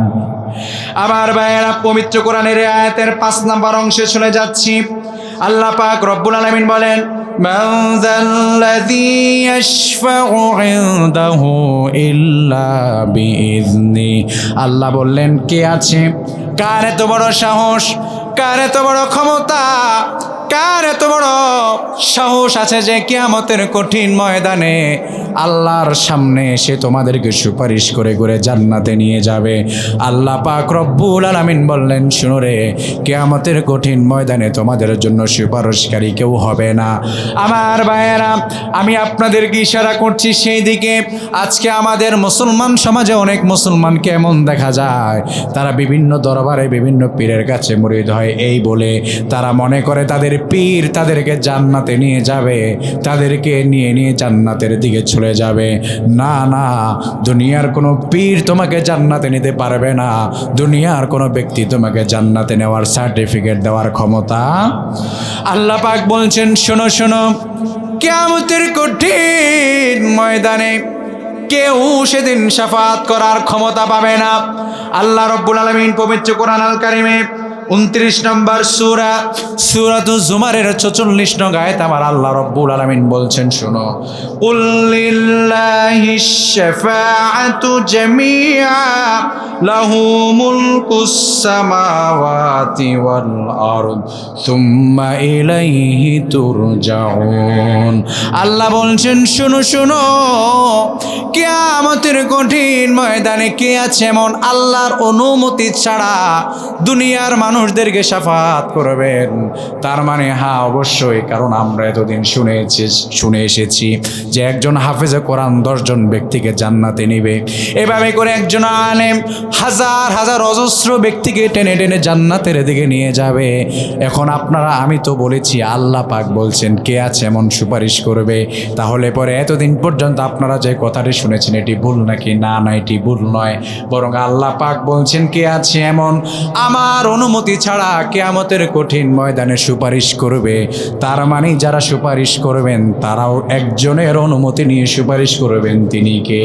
আমার ভাইয়েরা, পবিত্র কোরআনের আয়াতের 5 নম্বর অংশে চলে যাচ্ছি। আল্লাহ পাক রব্বুল আলামিন বলেন, মান যাল্লাযী ইয়াশফাউ ইনদাহু ইল্লা বিইযনি। আল্লাহ বললেন, কে আছে, কার এত বড় সাহস, কার এত বড় ক্ষমতা, কার এত বড় সাহস আছে যে কিয়ামতের কঠিন ময়দানে আল্লাহর সামনে সে তোমাদেরকে সুপারিশ করে করে জান্নাতে নিয়ে যাবে। আল্লাহ পাক রব্বুল আলামিন বললেন, শুনো রে, কিয়ামতের কঠিন ময়দানে তোমাদের জন্য সুপারিশকারী কেউ হবে না। আমার ভাইয়েরা, আমি আপনাদেরকে ইশারা করছি সেই দিকে। আজকে আমাদের মুসলমান সমাজে অনেক মুসলমানকে এমন দেখা যায়, তারা বিভিন্ন দরবারে বিভিন্ন পীরের কাছে মুরিদ হয় এই বলে তারা মনে করে তাদের পীর তাদেরকে জান্নাতে নিয়ে যাবে, তাদেরকে নিয়ে নিয়ে জান্নাতের দিকে চলে যাবে। না না, দুনিয়ার কোনো পীর তোমাকে জান্নাতে নিতে পারবে না। দুনিয়ার কোনো ব্যক্তি তোমাকে জান্নাতে নেওয়ার সার্টিফিকেট দেওয়ার ক্ষমতা। আল্লাহ পাক বলছেন, শোনো শোনো, কিয়ামতের কঠিন ময়দানে কেউ সেদিন শাফাত করার ক্ষমতা পাবে না। আল্লাহ রব্বুল আলামিন পবিত্র কোরআন আল কারিমে 29 নম্বর সূরাতুজ জুমারের 46 নং আয়াত আমার আল্লাহ রব্বুল আলামিন বলছেন, শোনো, কুল লিল্লাহিশ শাফাআতু জামিআ লাহু মুলকুস সামাওয়াতি ওয়াল আরদ সুম্মা ইলাইহি তুরজাউন। আল্লাহ বলছেন, শোনো শোনো, কিয়ামতের কঠিন ময়দানে কে আছে এমন আল্লাহর অনুমতি ছাড়া দুনিয়ার মানুষদেরকে শাফাত করবেন? তার মানে হ্যাঁ, অবশ্যই, কারণ আমরা এতদিন শুনে এসেছি যে একজন হাফেজে কোরআন 10 জন ব্যক্তিকে জান্নাতে নিবে। এভাবে করে একজন আলেম হাজার হাজার অজস্র ব্যক্তিকে টেনে টেনে জান্নাতের দিকে নিয়ে যাবে। এখন আপনারা, আমি তো বলেছি আল্লাহ পাক বলছেন কে আছে এমন সুপারিশ করবে, তাহলে পরে এতদিন পর্যন্ত আপনারা যে কথাটি শুনেছেন এটি ভুল নাকি? না না, এটি ভুল নয়, বরং আল্লাহ পাক বলছেন কে আছে এমন আমার অনুমতি ছাড়া কিয়ামতের কঠিন ময়দানে সুপারিশ করবে। তার মানে যারা সুপারিশ করবেন তারাও একজনের অনুমতি নিয়ে সুপারিশ করবেন। তিনি কে?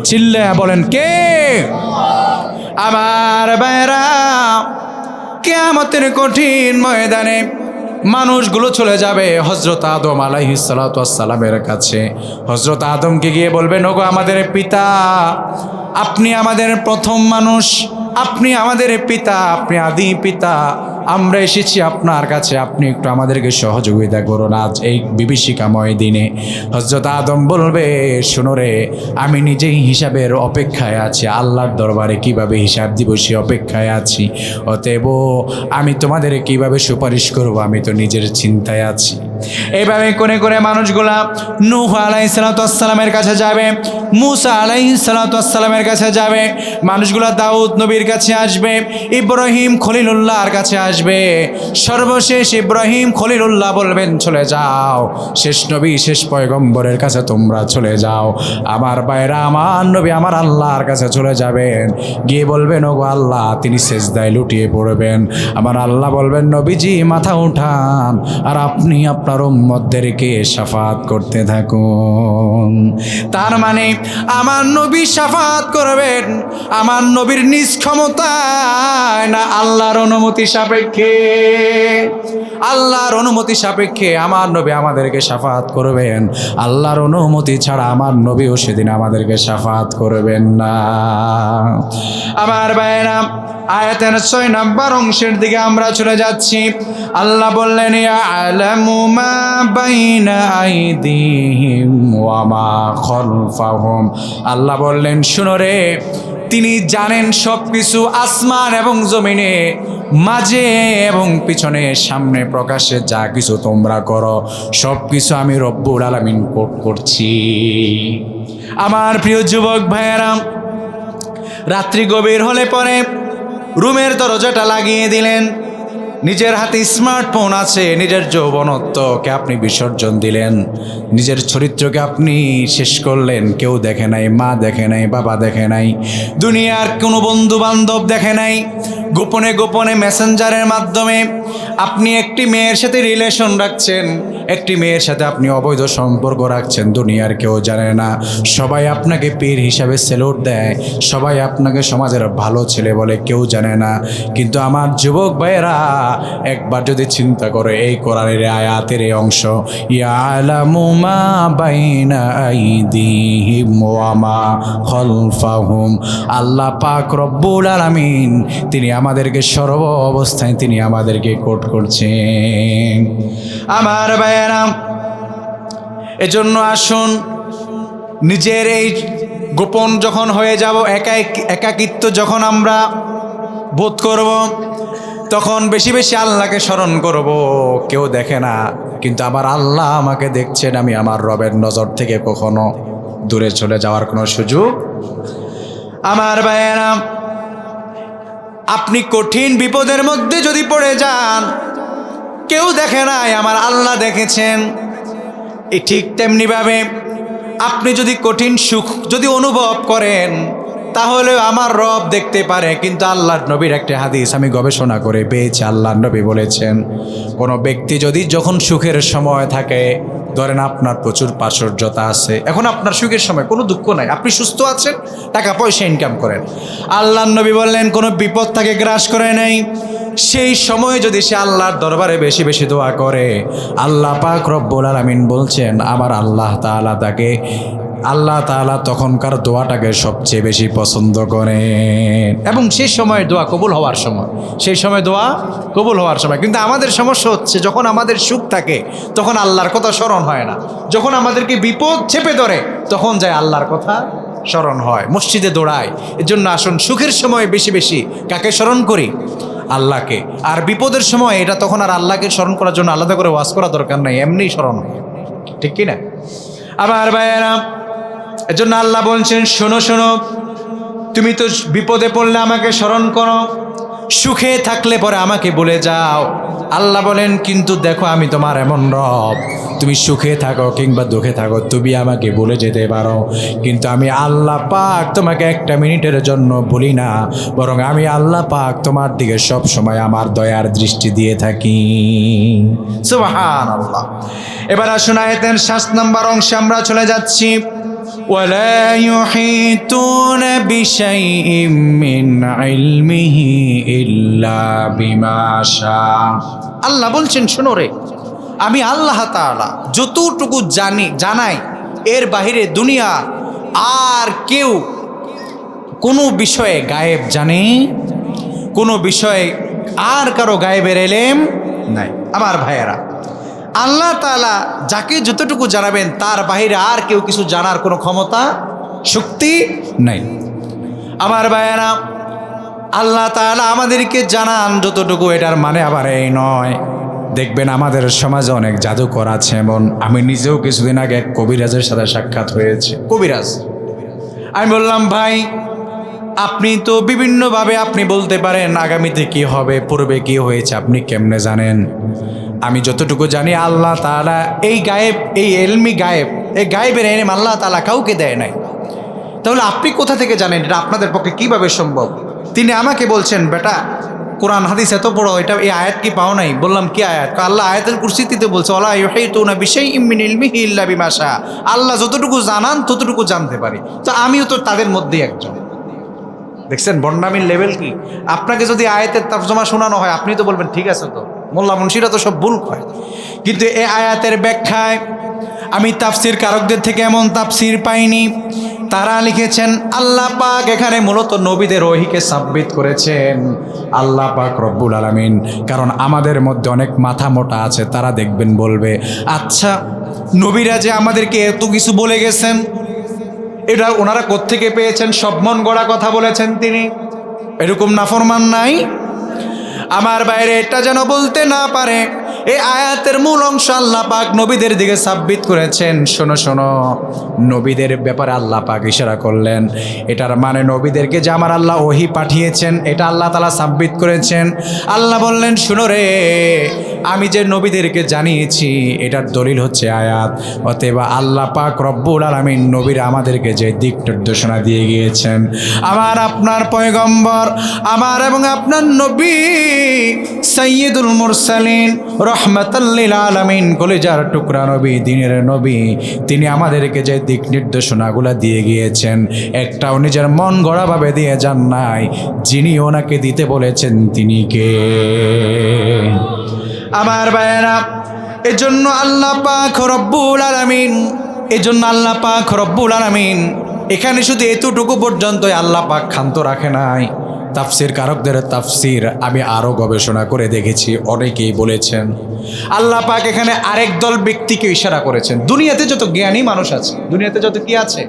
চিল্লায়া বলেন, কে? আমার ভাইরা, কিয়ামতের কঠিন ময়দানে মানুষগুলো চলে যাবে হযরত আদম আলাইহিস সালাতু ওয়াস সালামের কাছে। হযরত আদমকে গিয়ে বলবেন, ওগো আমাদের পিতা, আপনি আমাদের প্রথম মানুষ, আপনি আমাদের পিতা, আপনি আদি পিতা, আমরা এসেছি আপনার কাছে, আপনি একটু আমাদেরকে সহযোগিতা করুন আজ এই বিভীষিকাময় দিনে। হযরত আদম বলবে, শোনো রে, আমি নিজেই হিসাবের অপেক্ষায় আছি, আল্লাহর দরবারে কিভাবে হিসাব দিব সে অপেক্ষায় আছি। অতএব আমি তোমাদের কিভাবে সুপারিশ করব, আমি তো নিজের চিন্তায় আছি। এইভাবে করে করে মানুষগুলা নূহ আলাইহিস সালামের কাছে যাবে, মূসা আলাইহিস সালামের কাছে যাবে, মানুষগুলা দাউদ নবীর কাছে আসবে, ইব্রাহিম খলিলুল্লাহর কাছে আসবে। সর্বশেষ ইব্রাহিম খলিলুল্লাহ বলবেন, চলে যাও, শেষ নবী শেষ পয়গম্বরের কাছে তোমরা চলে যাও। আমার ভাইরা, আমার নবী আমার আল্লাহর কাছে চলে যাবেন, গিয়ে বলবেন, ওগো আল্লাহ, তিনি সেজদায় লুটিয়ে পড়বেন। আমার আল্লাহ বলবেন, নবীজি মাথা উঠান, আর আপনি আপনার উম্মতদেরকে শাফাত করতে থাকুন। তার মানে আমার নবী শাফাত করবেন আমার নবীর নিজ ক্ষমতায় না, আল্লাহর অনুমতি সাপেক্ষে। আল্লাহর অনুমতি সাপেক্ষে আমার নবী আমাদেরকে শাফাত করবেন। আল্লাহর অনুমতি ছাড়া আমার নবীও সেদিন আমাদেরকে শাফাত করবেন না। আমার ভাইয়েরা, আয়াতের 6 নম্বর অংশের দিকে আমরা চলে যাচ্ছি। আল্লাহ বললেন, ইয়ালামু মা বাইনা আইদিহিম ওয়া মা খালফাহুম। আল্লাহ বললেন, শুনো রে, তিনি জানেন সব কিছু, আসমান এবং জমিনে, মাঝে এবং পিছনে, সামনে প্রকাশে যা কিছু তোমরা করো সব কিছু আমি রব্বুল আলামিন করছি। আমার প্রিয় যুবক ভাইয়েরা, রাত্রি গভীর হলে পরে রুমের দরজাটা লাগিয়ে দিলেন, নিজের হাতে স্মার্টফোন আছে, নিজের যৌবনত্বকে আপনি বিসর্জন দিলেন, নিজের চরিত্রকে আপনি শেষ করলেন। কেউ দেখে নাই, মা দেখে নাই, বাবা দেখে নাই, দুনিয়ার কোনো বন্ধু বান্ধব দেখে নাই। গোপনে গোপনে মেসেঞ্জারের মাধ্যমে আপনি একটি মেয়ের সাথে রিলেশন রাখছেন, একটি মেয়ের সাথে আপনি অবৈধ সম্পর্ক রাখছেন, দুনিয়ার কেউ জানে না। সবাই আপনাকে পীর হিসাবে সেলুট দেয়, সবাই আপনাকে সমাজের ভালো ছেলে বলে, কেউ জানে না। কিন্তু আমার যুবক ভাইয়েরা, একবার যদি চিন্তা করে এই কোরআনের আয়াতের এই অংশ, ইয়ালামু মা বাইনা আইদিহিম ওয়া মা খালফাহুম, আল্লাহ পাক রব্বুল আলামিন তিনি আমাদেরকে সর্ব অবস্থায় তিনি আমাদেরকে কোট করছেন। আমার ভাইয়েরা, এজন্য আসুন, নিজের এই গোপন যখন হয়ে যাব, একাকিত্ব যখন আমরা বোধ করব, তখন বেশি বেশি আল্লাহকে স্মরণ করব। কেউ দেখে না, কিন্তু আমার আল্লাহ আমাকে দেখছেন। আমি আমার রবের নজর থেকে কখনো দূরে চলে যাওয়ার কোনো সুযোগ। আমার ভাইয়েরা, আপনি কঠিন বিপদের মধ্যে যদি পড়ে যান, কেউ দেখে নাই, আমার আল্লাহ দেখেছেন। এই ঠিক তেমনিভাবে আপনি যদি কঠিন সুখ যদি অনুভব করেন, তাহলে আমার রব দেখতে পারে। কিন্তু আল্লাহর নবীর একটা হাদিস আমি গবেষণা করে পেয়েছি, আল্লাহর নবী বলেছেন, কোনো ব্যক্তি যদি যখন সুখের সময় থাকে, ধরেন আপনার প্রচুর প্রাচুর্যতা আছে, এখন আপনার সুখের সময়, কোনো দুঃখ নাই, আপনি সুস্থ আছেন, টাকা পয়সা ইনকাম করেন, আল্লাহর নবী বললেন কোনো বিপদ তাকে গ্রাস করে নাই, সেই সময় যদি সে আল্লাহর দরবারে বেশি বেশি দোয়া করে, আল্লাহ পাক রব্বুল আলামিন বলছেন, আমার আল্লাহ তাআলা তখনকার দোয়াটাকে সবচেয়ে বেশি পছন্দ করেন। এবং সেই সময় দোয়া কবুল হওয়ার সময়, সেই সময় দোয়া কবুল হওয়ার সময়। কিন্তু আমাদের সমস্যা হচ্ছে, যখন আমাদের সুখ থাকে তখন আল্লাহর কথা স্মরণ হয় না, যখন আমাদেরকে বিপদ চেপে ধরে তখন যায় আল্লাহর কথা স্মরণ হয়, মসজিদে দৌড়ায়। এর জন্য আসুন, সুখের সময় বেশি বেশি কাকে স্মরণ করি? আল্লাহকে। আর বিপদের সময় এটা তখন আর আল্লাহকে স্মরণ করার জন্য আলাদা করে ওয়াজ করা দরকার নাই, এমনিই স্মরণ হয়, ঠিক কি না? আমার ভাইয়েরা, এজন্য আল্লাহ বলছেন, শোনো শোনো, তুমি তো বিপদে পড়লে আমাকে স্মরণ করো, সুখে থাকলে পরে আমাকে বলে যাও। আল্লাহ বলেন, কিন্তু দেখো আমি তোমার এমন রব, তুমি সুখে থাকো কিংবা দুঃখে থাকো তুমি আমাকে বলে যেতে পারো, কিন্তু আমি আল্লাহ পাক তোমাকে একটা মিনিটের জন্য বলি না, বরং আমি আল্লাহ পাক তোমার দিকে সব সময় আমার দয়ার দৃষ্টি দিয়ে থাকি। সুবহানাল্লাহ। এবার আসুন আয়াতের 7 নম্বর অংশে আমরা চলে যাচ্ছি। ولا يحيطون بشيء من علمه إلا بما شاء। আল্লাহ বলছেন, শোনো রে, আমি আল্লাহ তাআলা যতটুকু জানাই, এর বাহিরে দুনিয়া আর কেউ কোনো বিষয়ে গায়েব জানে, কোনো বিষয়ে আর কারো গায়েবের এলেম নাই। আমার ভাইয়েরা, আল্লাহ তাআলা যাকে যতটুকু জানাবেন তার বাইরে আর কেউ কিছু জানার কোনো ক্ষমতা শক্তি নাই। আমার ভাইয়েরা, আল্লাহ তাআলা আমাদেরকে জানান যতটুকু, এটার মানে আবার এই নয়। দেখবেন আমাদের সমাজে অনেক জাদুকর আছে। এমন আমি নিজেও কিছুদিন আগে এক কবিরাজের সাথে সাক্ষাৎ হয়েছে। কবিরাজ, আমি বললাম, ভাই আপনি তো বিভিন্নভাবে আপনি বলতে পারেন আগামীতে কি হবে, পূর্বে কি হয়েছে, আপনি কেমনে জানেন? আমি যতটুকু জানি আল্লাহ তাআলা এই গায়েব, এই এলমি গায়েব, এই গায়েবের এলেম আল্লাহ তাআলা কাউকে দেয় নাই। তাহলে আপনি কোথা থেকে জানেন? এটা আপনাদের পক্ষে কিভাবে সম্ভব? তিনি আমাকে বলছেন, বেটা কোরআন হাদিস এত বড়, এটা এই আয়াত কি পাও নাই? বললাম কি আয়াত? আল্লাহ আয়াতুল কুরসিতে বলছে, ওয়ালা ইউহিতুনা বিশাইইম মিন ইলমিহি ইল্লা বিমা শা। আল্লাহ যতটুকু জানান ততটুকু জানতে পারি। তো আমিও তো তাদের মধ্যেই একজন। দেখছেন বন্ডামির লেভেল কি? আপনাকে যদি আয়াতের তরজমা শোনানো হয় আপনি তো বলবেন ঠিক আছে, তো মোল্লা মুন্সিরা তো সব ভুল হয়। কিন্তু এই আয়াতের ব্যাখ্যায় আমি তাফসির কারকদের থেকে এমন তাফসির পাইনি। তারা লিখেছেন আল্লাহ পাক এখানে মূলত নবীদের ওহীকে সাব্বিত করেছেন আল্লাহ পাক রব্বুল আলামিন। কারণ আমাদের মধ্যে অনেক মাথা মোটা আছে, তারা দেখবেন বলবে, আচ্ছা নবীরা যে আমাদেরকে এত কিছু বলে গেছেন, এটা ওনারা কোত্থেকে পেয়েছেন? সব মন গড়া কথা বলেছেন তিনি, এরকম নাফরমান নাই? আমার বাইরে এটা যেন বলতে না পারে। এই আয়াতের মূল অংশ আল্লাহ পাক নবীদের দিকে সাব্বিত করেছেন। শোনো শোনো, নবীদের ব্যাপারে আল্লাহ পাক ইশারা করলেন। এটার মানে নবীদেরকে যে আমার আল্লাহ ওহী পাঠিয়েছেন এটা আল্লাহ তাআলা সাব্বিত করেছেন। আল্লাহ বললেন, শোনো রে, আমি যে নবীদেরকে জানিয়েছি এটার দলিল হচ্ছে আয়াত। অতএব আল্লাহ পাক রব্বুল আলামিন নবীরা আমাদেরকে যে দিক নির্দেশনা দিয়ে গিয়েছেন, আমার আপনার পয়গম্বর, আমার এবং আপনার নবী সাইয়্যিদুল মুরসালিন রহমাতাল লিল আলামিন, কলিজার টুকরা নবী, দিনের নবী, তিনি আমাদেরকে যে দিক নির্দেশনাগুলো দিয়ে গিয়েছেন একটাও নিজের মন গড়াভাবে দিয়ে যান নাই। যিনি ওনাকে দিতে বলেছেন তিনি কে? আমার ভাইয়েরা, এজন্য আল্লাহ পাক রব্বুল আলামিন, এজন্য আল্লাহ পাক রব্বুল আলামিন এখানে শুধু এতটুকু পর্যন্ত আল্লাহ পাক ক্ষান্ত রাখে নাই। তাফসির কারকদের তাফসির আমি আরও গবেষণা করে দেখেছি, অনেকেই বলেছেন আল্লাহ পাক এখানে আরেক দল ব্যক্তিকে ইশারা করেছেন। দুনিয়াতে যত জ্ঞানী মানুষ আছে, দুনিয়াতে যত কি আছে,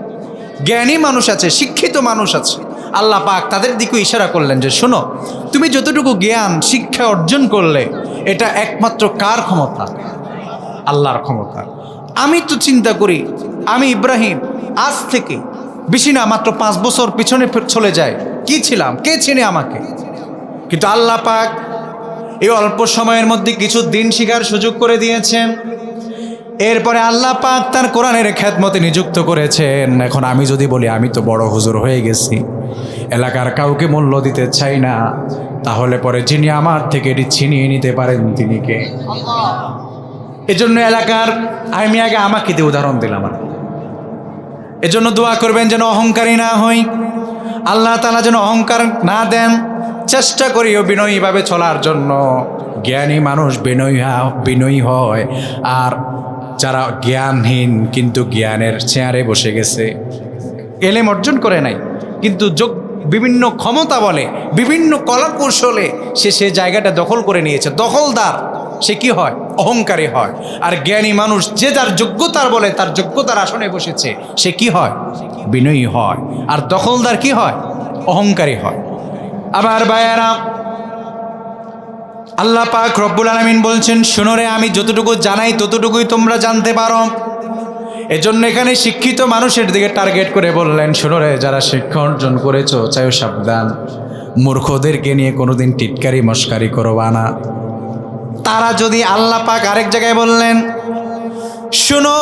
জ্ঞানী মানুষ আছে, শিক্ষিত মানুষ আছে, আল্লাহ পাক তাদের দিকে ইশারা করলেন যে শোনো, তুমি যতটুকু জ্ঞান শিক্ষা অর্জন করলে এটা একমাত্র কার ক্ষমতা? আল্লাহর ক্ষমতা। আমি তো চিন্তা করি, আমি ইব্রাহিম আজ থেকে বেশি না মাত্র 5 বছর পিছনে চলে যায়, কি ছিলাম, কে চিনে আমাকে? কিন্তু আল্লাহ পাক এই অল্প সময়ের মধ্যে কিছু দিন শিখার সুযোগ করে দিয়েছেন। এরপরে আল্লাহ পাক তার কোরআনের খেদমতে নিযুক্ত করেছেন। এখন আমি যদি বলি আমি তো বড় হুজুর হয়ে গেছি, এলাকার কাউকে মূল্য দিতে চাই না, তাহলে পরে যিনি আমার থেকে এটি ছিনিয়ে নিতে পারেন তিনি কে? এজন্য এলাকার, আমি আগে আমাকে দিয়ে উদাহরণ দিলাম। এজন্য দোয়া করবেন যেন অহংকারী না হই, আল্লাহ তাআলা যেন অহংকার না দেন। চেষ্টা করিও বিনয়ীভাবে চলার জন্য। জ্ঞানী মানুষ বিনয়ী হয়, আর যারা জ্ঞানহীন কিন্তু জ্ঞানের চেয়ারে বসে গেছে, এলেম অর্জন করে নাই কিন্তু বিভিন্ন ক্ষমতা বলে, বিভিন্ন কলা কৌশলে সে জায়গাটা দখল করে নিয়েছে, দখলদার, সে কি হয়? অহংকারী হয়। আর জ্ঞানী মানুষ যে যার যোগ্যতার বলে তার যোগ্যতার আসনে বসেছে, সে কি হয়? বিনয়ী হয়। আর দখলদার কি হয়? অহংকারী হয়। আমার ভাইয়েরা, আল্লাহ পাক রব্বুল আলামিন বলছেন, শোনো রে, আমি যতটুকু জানাই ততটুকুই তোমরা জানতে পারো। এজন্য এখানে শিক্ষিত মানুষের দিকে টার্গেট করে বললেন, শোনো রে, যারা শিক্ষা অর্জন করেছো চাইও সাবধান, মূর্খদেরকে নিয়ে কোনোদিন টিটকারি মস্কারি করবা না। তারা যদি, আল্লাহ পাক আরেক জায়গায় বললেন, শোনো,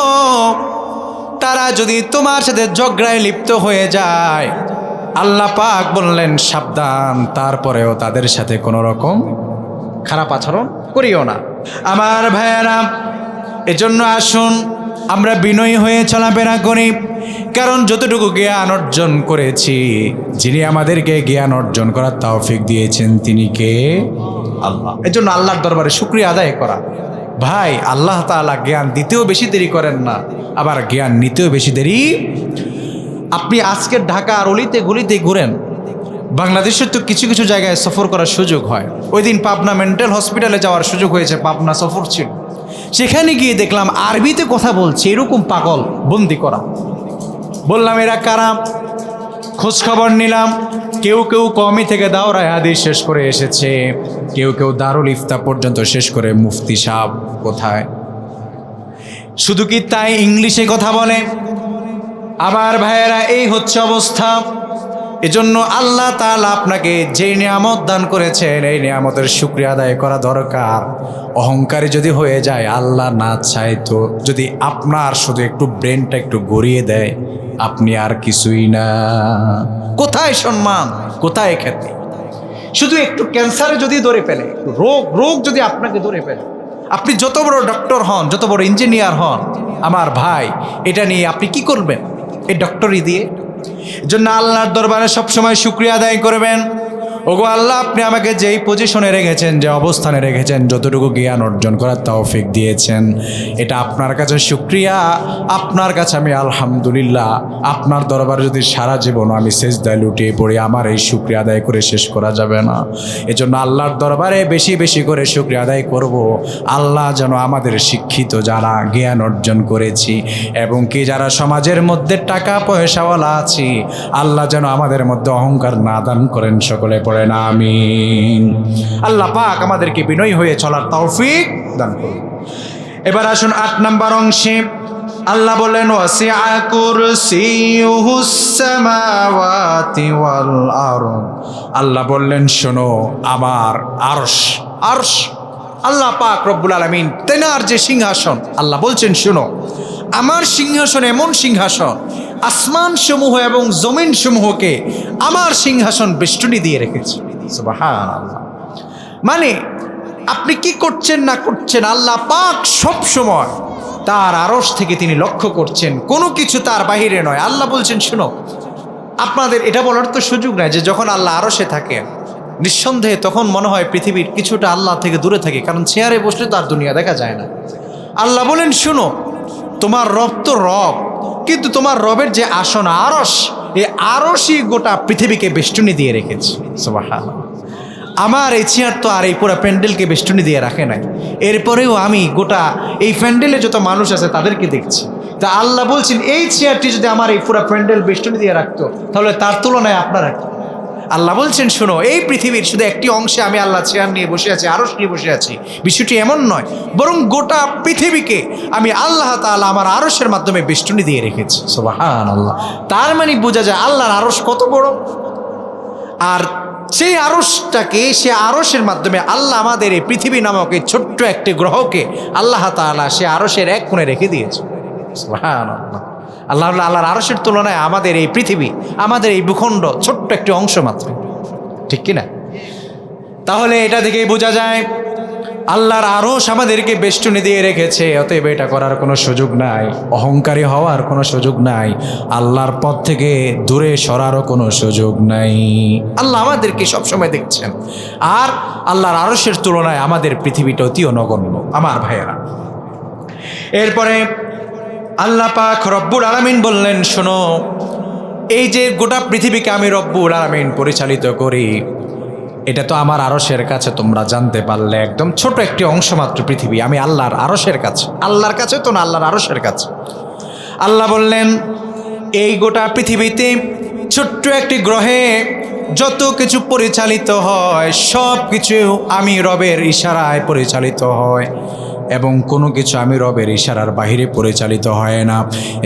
তারা যদি তোমার সাথে ঝগড়ায় লিপ্ত হয়ে যায়, আল্লাহ পাক বললেন সাবধান, তারপরেও তাদের সাথে কোনো রকম খারাপ আচরণ করিও না। আমার ভাইয়েরা, এজন্য আসুন আমরা বিনয়ী হয়ে চলাফেরা করি। কারণ যতটুকু জ্ঞান অর্জন করেছি, যিনি আমাদেরকে জ্ঞান অর্জন করার তৌফিক দিয়েছেন তিনি কে? আল্লাহ। এজন্য আল্লাহর দরবারে শুকরিয়া আদায় করা। ভাই, আল্লাহ তাআলা জ্ঞান দিতেও বেশি দেরি করেন না, আবার জ্ঞান নিতেও বেশি দেরি। আপনি আজকের ঢাকার অলিতে গলিতে ঘুরেন, বাংলাদেশের তো কিছু কিছু জায়গায় সফর করার সুযোগ হয়। ওই দিন পাবনা মেন্টাল হসপিটালে যাওয়ার সুযোগ হয়েছে, পাবনা সফর ছিল। সেখানে গিয়ে দেখলাম আরবিতে কথা বলছে এরকম পাগল বন্দি করা। বললাম এরা কারা, খোঁজ খবর নিলাম। কেউ কেউ কওমি থেকে দাওরায়ে হাদিস শেষ করে এসেছে, কেউ কেউ দারুল ইফতা পর্যন্ত শেষ করে। মুফতি সাহেব কোথায়? শুধু কি তাই ইংলিশে কথা বলে? আমার ভাইয়েরা, এই হচ্ছে অবস্থা। এজন্য আল্লাহ তাআলা আপনাকে যে নিয়ামত দান করেছেন, এই নিয়ামতের শুকরিয়া আদায় করা দরকার। অহংকারী যদি হয়ে যায়, আল্লাহ না চাইতো যদি আপনার শুধু একটু ব্রেনটা একটু গড়িয়ে দেয়, আপনি আর কিছুই না। কোথায় সম্মান, কোথায় খ্যাতি? শুধু একটু ক্যান্সারে যদি ধরে ফেলে, রোগ যদি আপনাকে ধরে ফেলে, আপনি যত বড় ডক্টর হন, যত বড় ইঞ্জিনিয়ার হন, আমার ভাই, এটা নিয়ে আপনি কি করবেন? এই ডক্টরি দিয়ে। জন্য আল্লাহর দরবারে সবসময় শুকরিয়া আদায় করবেন। ওগো আল্লাহ, আপনি আমাকে যেই পজিশনে রেখেছেন, যে অবস্থানে রেখেছেন, যতটুকু জ্ঞান অর্জন করার তৌফিক দিয়েছেন, এটা আপনার কাছে শুকরিয়া। আপনার কাছে আমি আলহামদুলিল্লাহ। আপনার দরবারে যদি সারা জীবন আমি সেজদায় লুটিয়ে পড়ি, আমার এই শুকরিয়া আদায় করে শেষ করা যাবে না। এজন্য আল্লাহর দরবারে বেশি বেশি করে শুকরিয়া আদায় করব। আল্লাহ যেন আমাদের শিক্ষিত যারা জ্ঞান অর্জন করেছি এবং কি যারা সমাজের মধ্যে টাকা পয়সাওয়ালা আছি, আল্লাহ যেন আমাদের মধ্যে অহংকার না দান করেন। সকলে পড়েন আমিন। আল্লাহ পাক আমাদেরকে বিনয়ী হয়ে চলার তৌফিক দান করুন। এবার আসুন 8 নম্বর অংশে। আল্লাহ বলেন ওয়াসিআ কুরসিয়ুহুস সামাওয়াতি ওয়াল আরদ। আল্লাহ বললেন শোনো, আমার আরশ আল্লাহ পাক রব্বুল আলামিন তেনার যে সিংহাসন, আল্লাহ বলছেন শোনো, আমার সিংহাসন এমন সিংহাসন, আসমান সমূহ এবং জমিন সমূহকে আমার সিংহাসন বেষ্টনী দিয়ে রেখেছে। সুবহানাল্লাহ। মানে আপনি কি করছেন না করছেন, আল্লাহ পাক সব সময় তার আরশ থেকে তিনি লক্ষ্য করছেন, কোনো কিছু তার বাহিরে নয়। আল্লাহ বলছেন শোনো, আপনাদের এটা বলার তো সুযোগ নাই যে যখন আল্লাহ আরশে থাকেন, নিঃসন্দেহে তখন মনে হয় পৃথিবীর কিছুটা আল্লাহ থেকে দূরে থাকে, কারণ চেয়ারে বসলে তার দুনিয়া দেখা যায় না। আল্লাহ বলেন শোনো, তোমার রব তো রব, কিন্তু তোমার রবের যে আসন আরশ, এই আরশই গোটা পৃথিবীকে বেষ্টনী দিয়ে রেখেছে। সুবহানাল্লাহ। আমার এই চেয়ার তো আর এই পুরো প্যান্ডেলকে বেষ্টনী দিয়ে রাখে নাই, এরপরেও আমি গোটা এই প্যান্ডেলে যত মানুষ আছে তাদেরকে দেখছি। তা আল্লাহ বলছেন এই চেয়ারটি যদি আমার এই পুরো প্যান্ডেল বেষ্টনী দিয়ে রাখতো, তাহলে তার তুলনায় আপনারা কি? আল্লাহ বলছেন শোনো, এই পৃথিবীর শুধু একটি অংশে আমি আল্লাহ চেয়ার নিয়ে বসে আছি, আরশ নিয়ে বসে আছি, বিষয়টি এমন নয়, বরং গোটা পৃথিবীকে আমি আল্লাহ তাআলা আমার আরশের মাধ্যমে বেষ্টনী দিয়ে রেখেছি। সুবহানাল্লাহ। তার মানে বোঝা যায় আল্লাহর আরশ কত বড়। আর সেই আরশটাকে, সে আরশের মাধ্যমে আল্লাহ আমাদের এই পৃথিবী নামক এই ছোট্ট একটি গ্রহকে আল্লাহ তাআলা সে আরশের এক কোণে রেখে দিয়েছে। সুবহানাল্লাহ। আল্লাহর আরশের তুলনায় আমাদের এই পৃথিবী, আমাদের এই ভূখণ্ড ছোট্ট একটি অংশ মাত্র, ঠিক কিনা? তাহলে এটা থেকেই বোঝা যায় আল্লাহর আরশ আমাদেরকে বেষ্টনী দিয়ে রেখেছে। অতএব এটা করার কোনো সুযোগ নাই, অহংকারী হওয়ার কোনো সুযোগ নাই, আল্লাহর পথ থেকে দূরে সরারও কোনো সুযোগ নাই। আল্লাহ আমাদেরকে সবসময় দেখছেন। আর আল্লাহর আরশের তুলনায় আমাদের পৃথিবীটা অতিও নগণ্য। আমার ভাইয়েরা, এরপরে আল্লাহ পাক রব্বুল আলামিন বললেন শোনো, এই যে গোটা পৃথিবীকে আমি রব্বুল আলামিন পরিচালিত করি, এটা তো আমার আরশের কাছে। তোমরা জানতে পারলে একদম ছোট একটি অংশ মাত্র পৃথিবী, আমি আল্লাহর আরশের কাছে। আল্লাহর কাছে তো না, আল্লাহর আরশের কাছে। আল্লাহ বললেন এই গোটা পৃথিবীতে ছোট্ট একটি গ্রহে যত কিছু পরিচালিত হয়, সব কিছু আমি রবের ইশারায় পরিচালিত হয় এবং কোনো কিছু আমি রবের ইশারার বাহিরে পরিচালিত হয় না।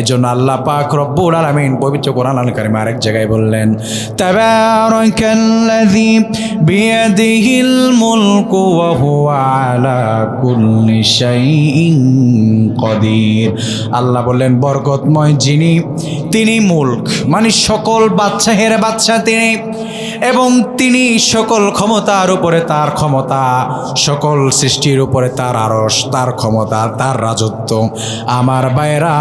এজন্য আল্লাহ পাক রব্বুল আলামিন পবিত্র কোরআন আল কারিমে আরেক জায়গায় বললেন তাবারাকাল্লাযী বিয়াদিহিল মুলকু ওয়া হুয়া আলা কুল্লি শাইইন কাদির। আল্লাহ বললেন বরকতময় যিনি, তিনি মুলক মানে সকল বাদশাহের বাদশা তিনি, এবং তিনি সকল ক্ষমতার উপরে তার ক্ষমতা, সকল সৃষ্টির উপরে তার আরশ, তার ক্ষমতা, তার রাজত্ব। আমার ভাইয়েরা,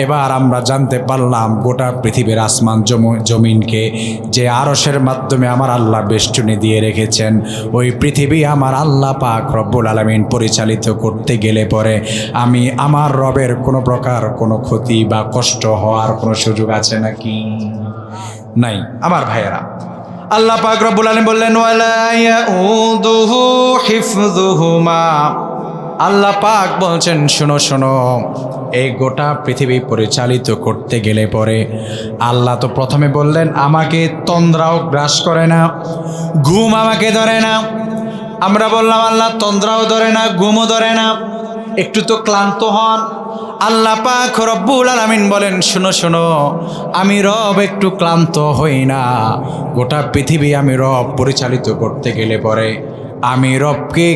এবার আমরা জানতে পারলাম গোটা পৃথিবীর আসমান জমিনকে যে আরশের মাধ্যমে আমার আল্লাহ বেষ্টনী দিয়ে রেখেছেন, ওই পৃথিবী আমার আল্লাহ পাক রব্বুল আলামিন পরিচালিত করতে গেলে পরে আমি আমার রবের কোনো প্রকার কোনো ক্ষতি বা কষ্ট হওয়ার কোনো সুযোগ আছে নাকি? নাই। আমার ভাইয়েরা, আল্লাহ পাক রব্বুল আলামিন বললেন ওয়ালা ইয়াউদুহু হিফযুহুমা। আল্লাহ পাক বলছেন শোনো শোনো, এই গোটা পৃথিবী পরিচালিত করতে গেলে পরে আল্লাহ তো প্রথমে বললেন আমাকে তন্দ্রাও গ্রাস করে না, ঘুম আমাকে ধরে না। আমরা বললাম আল্লাহ তন্দ্রাও ধরে না, ঘুমও ধরে না, একটু তো ক্লান্ত হন। আল্লাহ পাক রব্বুল আলামিন বলেন শোনো শোনো, আমি রব একটু ক্লান্ত হই না। গোটা পৃথিবী আমি রব পরিচালিত করতে গেলে পরে আমি রবকে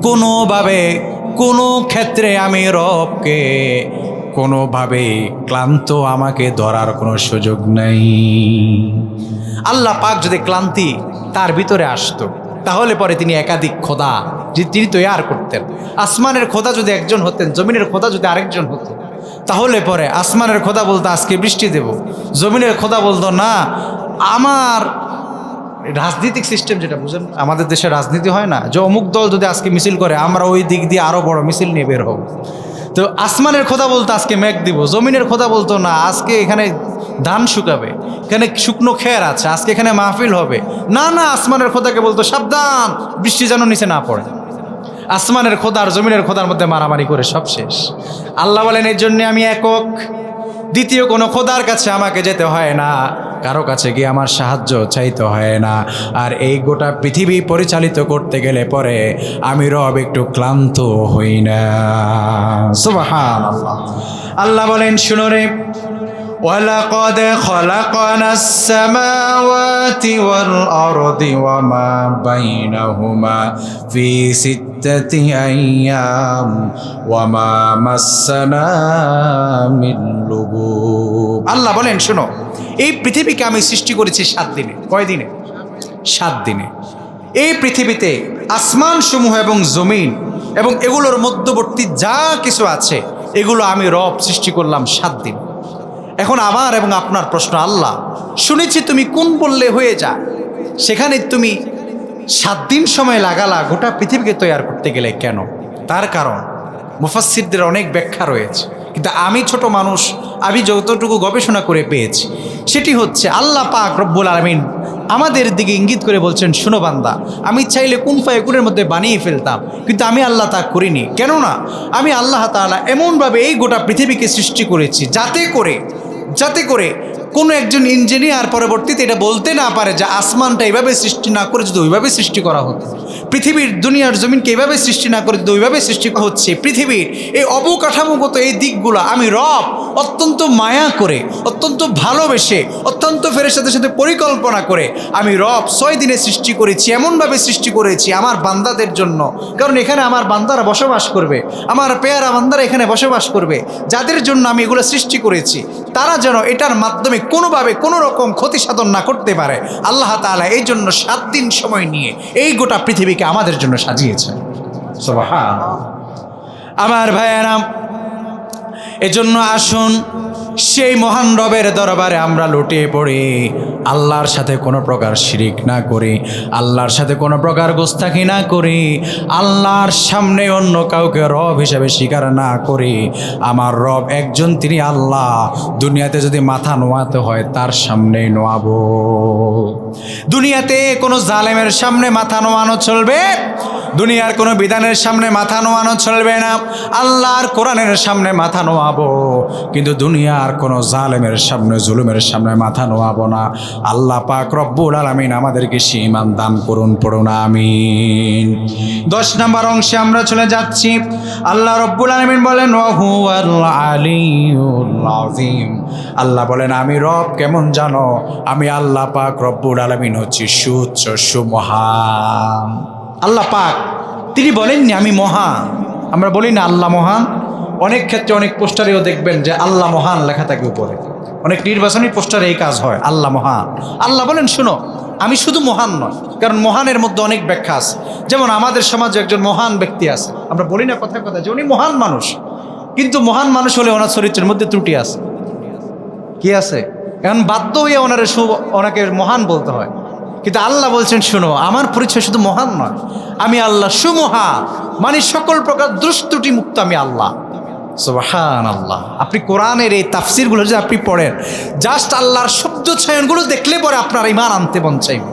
কোনোভাবে কোনো ক্ষেত্রে আমি রবকে কোনোভাবে ক্লান্ত আমাকে ধরার কোনো সুযোগ নেই। আল্লাহ পাক যদি ক্লান্তি তার ভিতরে আসতো তাহলে পরে তিনি একাধিক খোদা তিনি তৈয়ার করতেন। আসমানের খোদা যদি একজন হতেন, জমিনের খোদা যদি আরেকজন হতো, তাহলে পরে আসমানের খোদা বলতো আজকে বৃষ্টি দেব, জমিনের খোদা বলতো না আমার রাজনৈতিক সিস্টেম যেটা বুঝেন, আমাদের দেশে রাজনীতি হয় না যে অমুক দল যদি আজকে মিছিল করে আমরা ওই দিক দিয়ে আরও বড় মিছিল নিয়ে বের হব। তো আসমানের খোদা বলতো আজকে মেঘ দিব, জমিনের খোদা বলতো না আজকে এখানে ধান শুকাবে, এখানে শুকনো খের আছে, আজকে এখানে মাহফিল হবে। না না, আসমানের খোদাকে বলতো সাবধান বৃষ্টি যেন নিচে না পড়ে। আসমানের খোদা আর জমিনের খোদার মধ্যে মারামারি করে সব শেষ। আল্লাহ বলেন এর জন্য আমি একক, দ্বিতীয় কোনো খোদার কাছে আমাকে যেতে হয় না, কারো কাছে গিয়ে আমার সাহায্য চাইতে হয় না। আর এই গোটা পৃথিবী পরিচালিত করতে গেলে পরে আমি রব একটু ক্লান্ত হই না। সুবহানাল্লাহ। আল্লাহ বলেন শুনো রে, ওয়ালাকাদ খালাকনাস সামাওয়াতি ওয়াল আরদি ওয়া মা বাইনাহুমা ফি সিত্তাতি আইয়াম ওয়া মা মাসসানা মিন লুগুব। আল্লাহ বলেন শোনো, এই পৃথিবীকে আমি সৃষ্টি করেছি 7 দিনে। কয় দিনে? 7 দিনে। এই পৃথিবীতে আসমান সমূহ এবং জমিন এবং এগুলোর মধ্যবর্তী যা কিছু আছে এগুলো আমি রব সৃষ্টি করলাম 7 দিন। এখন আমার এবং আপনার প্রশ্ন, আল্লাহ শুনেছি তুমি কোন বললে হয়ে যা, সেখানে তুমি 7 দিন সময় লাগালা গোটা পৃথিবীকে তৈরি করতে গেলে কেন? তার কারণ মুফাসসিরদের অনেক ব্যাখ্যা রয়েছে, কিন্তু আমি ছোট মানুষ, আমি যতটুকু গবেষণা করে পেয়েছি সেটি হচ্ছে আল্লাহ পাক রব্বুল আলামিন আমাদের দিকে ইঙ্গিত করে বলছেন শোনো বান্দা, আমি চাইলে কুন ফায়াকুনের মধ্যে বানিয়ে ফেলতাম, কিন্তু আমি আল্লাহ তা করিনি। কেননা আমি আল্লাহ তাআলা এমনভাবে এই গোটা পৃথিবীকে সৃষ্টি করেছি যাতে করে কোনো একজন ইঞ্জিনিয়ার পরবর্তীতে এটা বলতে না পারে যে আসমানটা এইভাবে সৃষ্টি না করে যদি ওইভাবে সৃষ্টি করা হতো, পৃথিবীর দুনিয়ার জমিনকে এইভাবে সৃষ্টি না করে যদি ওইভাবে সৃষ্টি হচ্ছে, পৃথিবীর এই অবকাঠামোগত এই দিকগুলো আমি রব অত্যন্ত মায়া করে, অত্যন্ত ভালোবেসে, অত্যন্ত ফেরেশতাদের সাথে পরিকল্পনা করে আমি রব 6 দিনে সৃষ্টি করেছি। এমনভাবে সৃষ্টি করেছি আমার বান্দাদের জন্য, কারণ এখানে আমার বান্দারা বসবাস করবে, আমার পেয়ারা বান্দারা এখানে বসবাস করবে, যাদের জন্য আমি এগুলো সৃষ্টি করেছি তারা যেন এটার মাধ্যমে কোনোভাবে কোনো রকম ক্ষতি সাধন না করতে পারে। আল্লাহ তাআলা এই জন্য 7 দিন সময় নিয়ে এই গোটা পৃথিবীকে আমাদের জন্য সাজিয়েছেন। সুবহানাল্লাহ। আমার ভাইয়েরা, এজন্য আসুন সেই মহান রবের দরবারে আমরা লুটিয়ে পড়ি, আল্লাহর সাথে কোনো প্রকার শিরিক না করি, আল্লাহর সাথে কোনো প্রকার গোস্তাখি না করি, আল্লাহর সামনে অন্য কাউকে রব হিসেবে স্বীকার না করি। আমার রব একজন, তিনি আল্লাহ। দুনিয়াতে যদি মাথা নোয়াতে হয় তার সামনেই নোয়াবো। দুনিয়াতে কোনো জালেমের সামনে মাথা নোয়ানো চলবে, দুনিয়ার কোনো বিধানের সামনে মাথা নোয়ানো চলবে না। আল্লাহর কোরআনের সামনে মাথা নোয়াবো, কিন্তু দুনিয়ার কোনো জালেমের সামনে, জুলুমের সামনে মাথা নোয়াবো না। আল্লাহ পাক রব্বুল আলামিন আমাদেরকে সেই ঈমান দান করুন, পড়ুন আমিন। 10 নম্বর অংশে আমরা চলে যাচ্ছি। আল্লাহ রব্বুল আলামিন বলেন ওয়া হুয়াল আলিয়্যুল আযীম। আল্লাহ বলেন আমি রব কেমন জানো? আমি আল্লাহ পাক রব্বুল আলামিন হচ্ছি সুউচ্চ সুমহান। আল্লাহ পাক তিনি বলেননি আমি মহান। আমরা বলি না আল্লাহ মহান? অনেক ক্ষেত্রে অনেক পোস্টারেও দেখবেন যে আল্লাহ মহান লেখা থাকে উপরে, অনেক নির্বাচনী পোস্টারে এই কাজ হয়, আল্লাহ মহান। আল্লাহ বলেন শোনো, আমি শুধু মহান নয়, কারণ মহানের মধ্যে অনেক ব্যাখ্যা আছে। যেমন আমাদের সমাজে একজন মহান ব্যক্তি আছে, আমরা বলি না কথা যে উনি মহান মানুষ, কিন্তু মহান মানুষ হলে ওনার চরিত্রের মধ্যে ত্রুটি আছে। কি আছে? এখন বাধ্য হয়ে ওনাকে মহান বলতে হয়। কিন্তু আল্লাহ বলছেন শোনো, আমার পরিচয় শুধু মহান নয়, আমি আল্লাহ সুমহান, মানে সকল প্রকার দুষ্ত্রুটি মুক্ত আমি আল্লাহ। সুবহানাল্লাহ। আপনি কোরআনের এই তাফসিরগুলো যদি আপনি পড়েন, জাস্ট আল্লাহর শব্দ চয়নগুলো দেখলে পরে আপনার ঈমান আনতে মন চাইবে।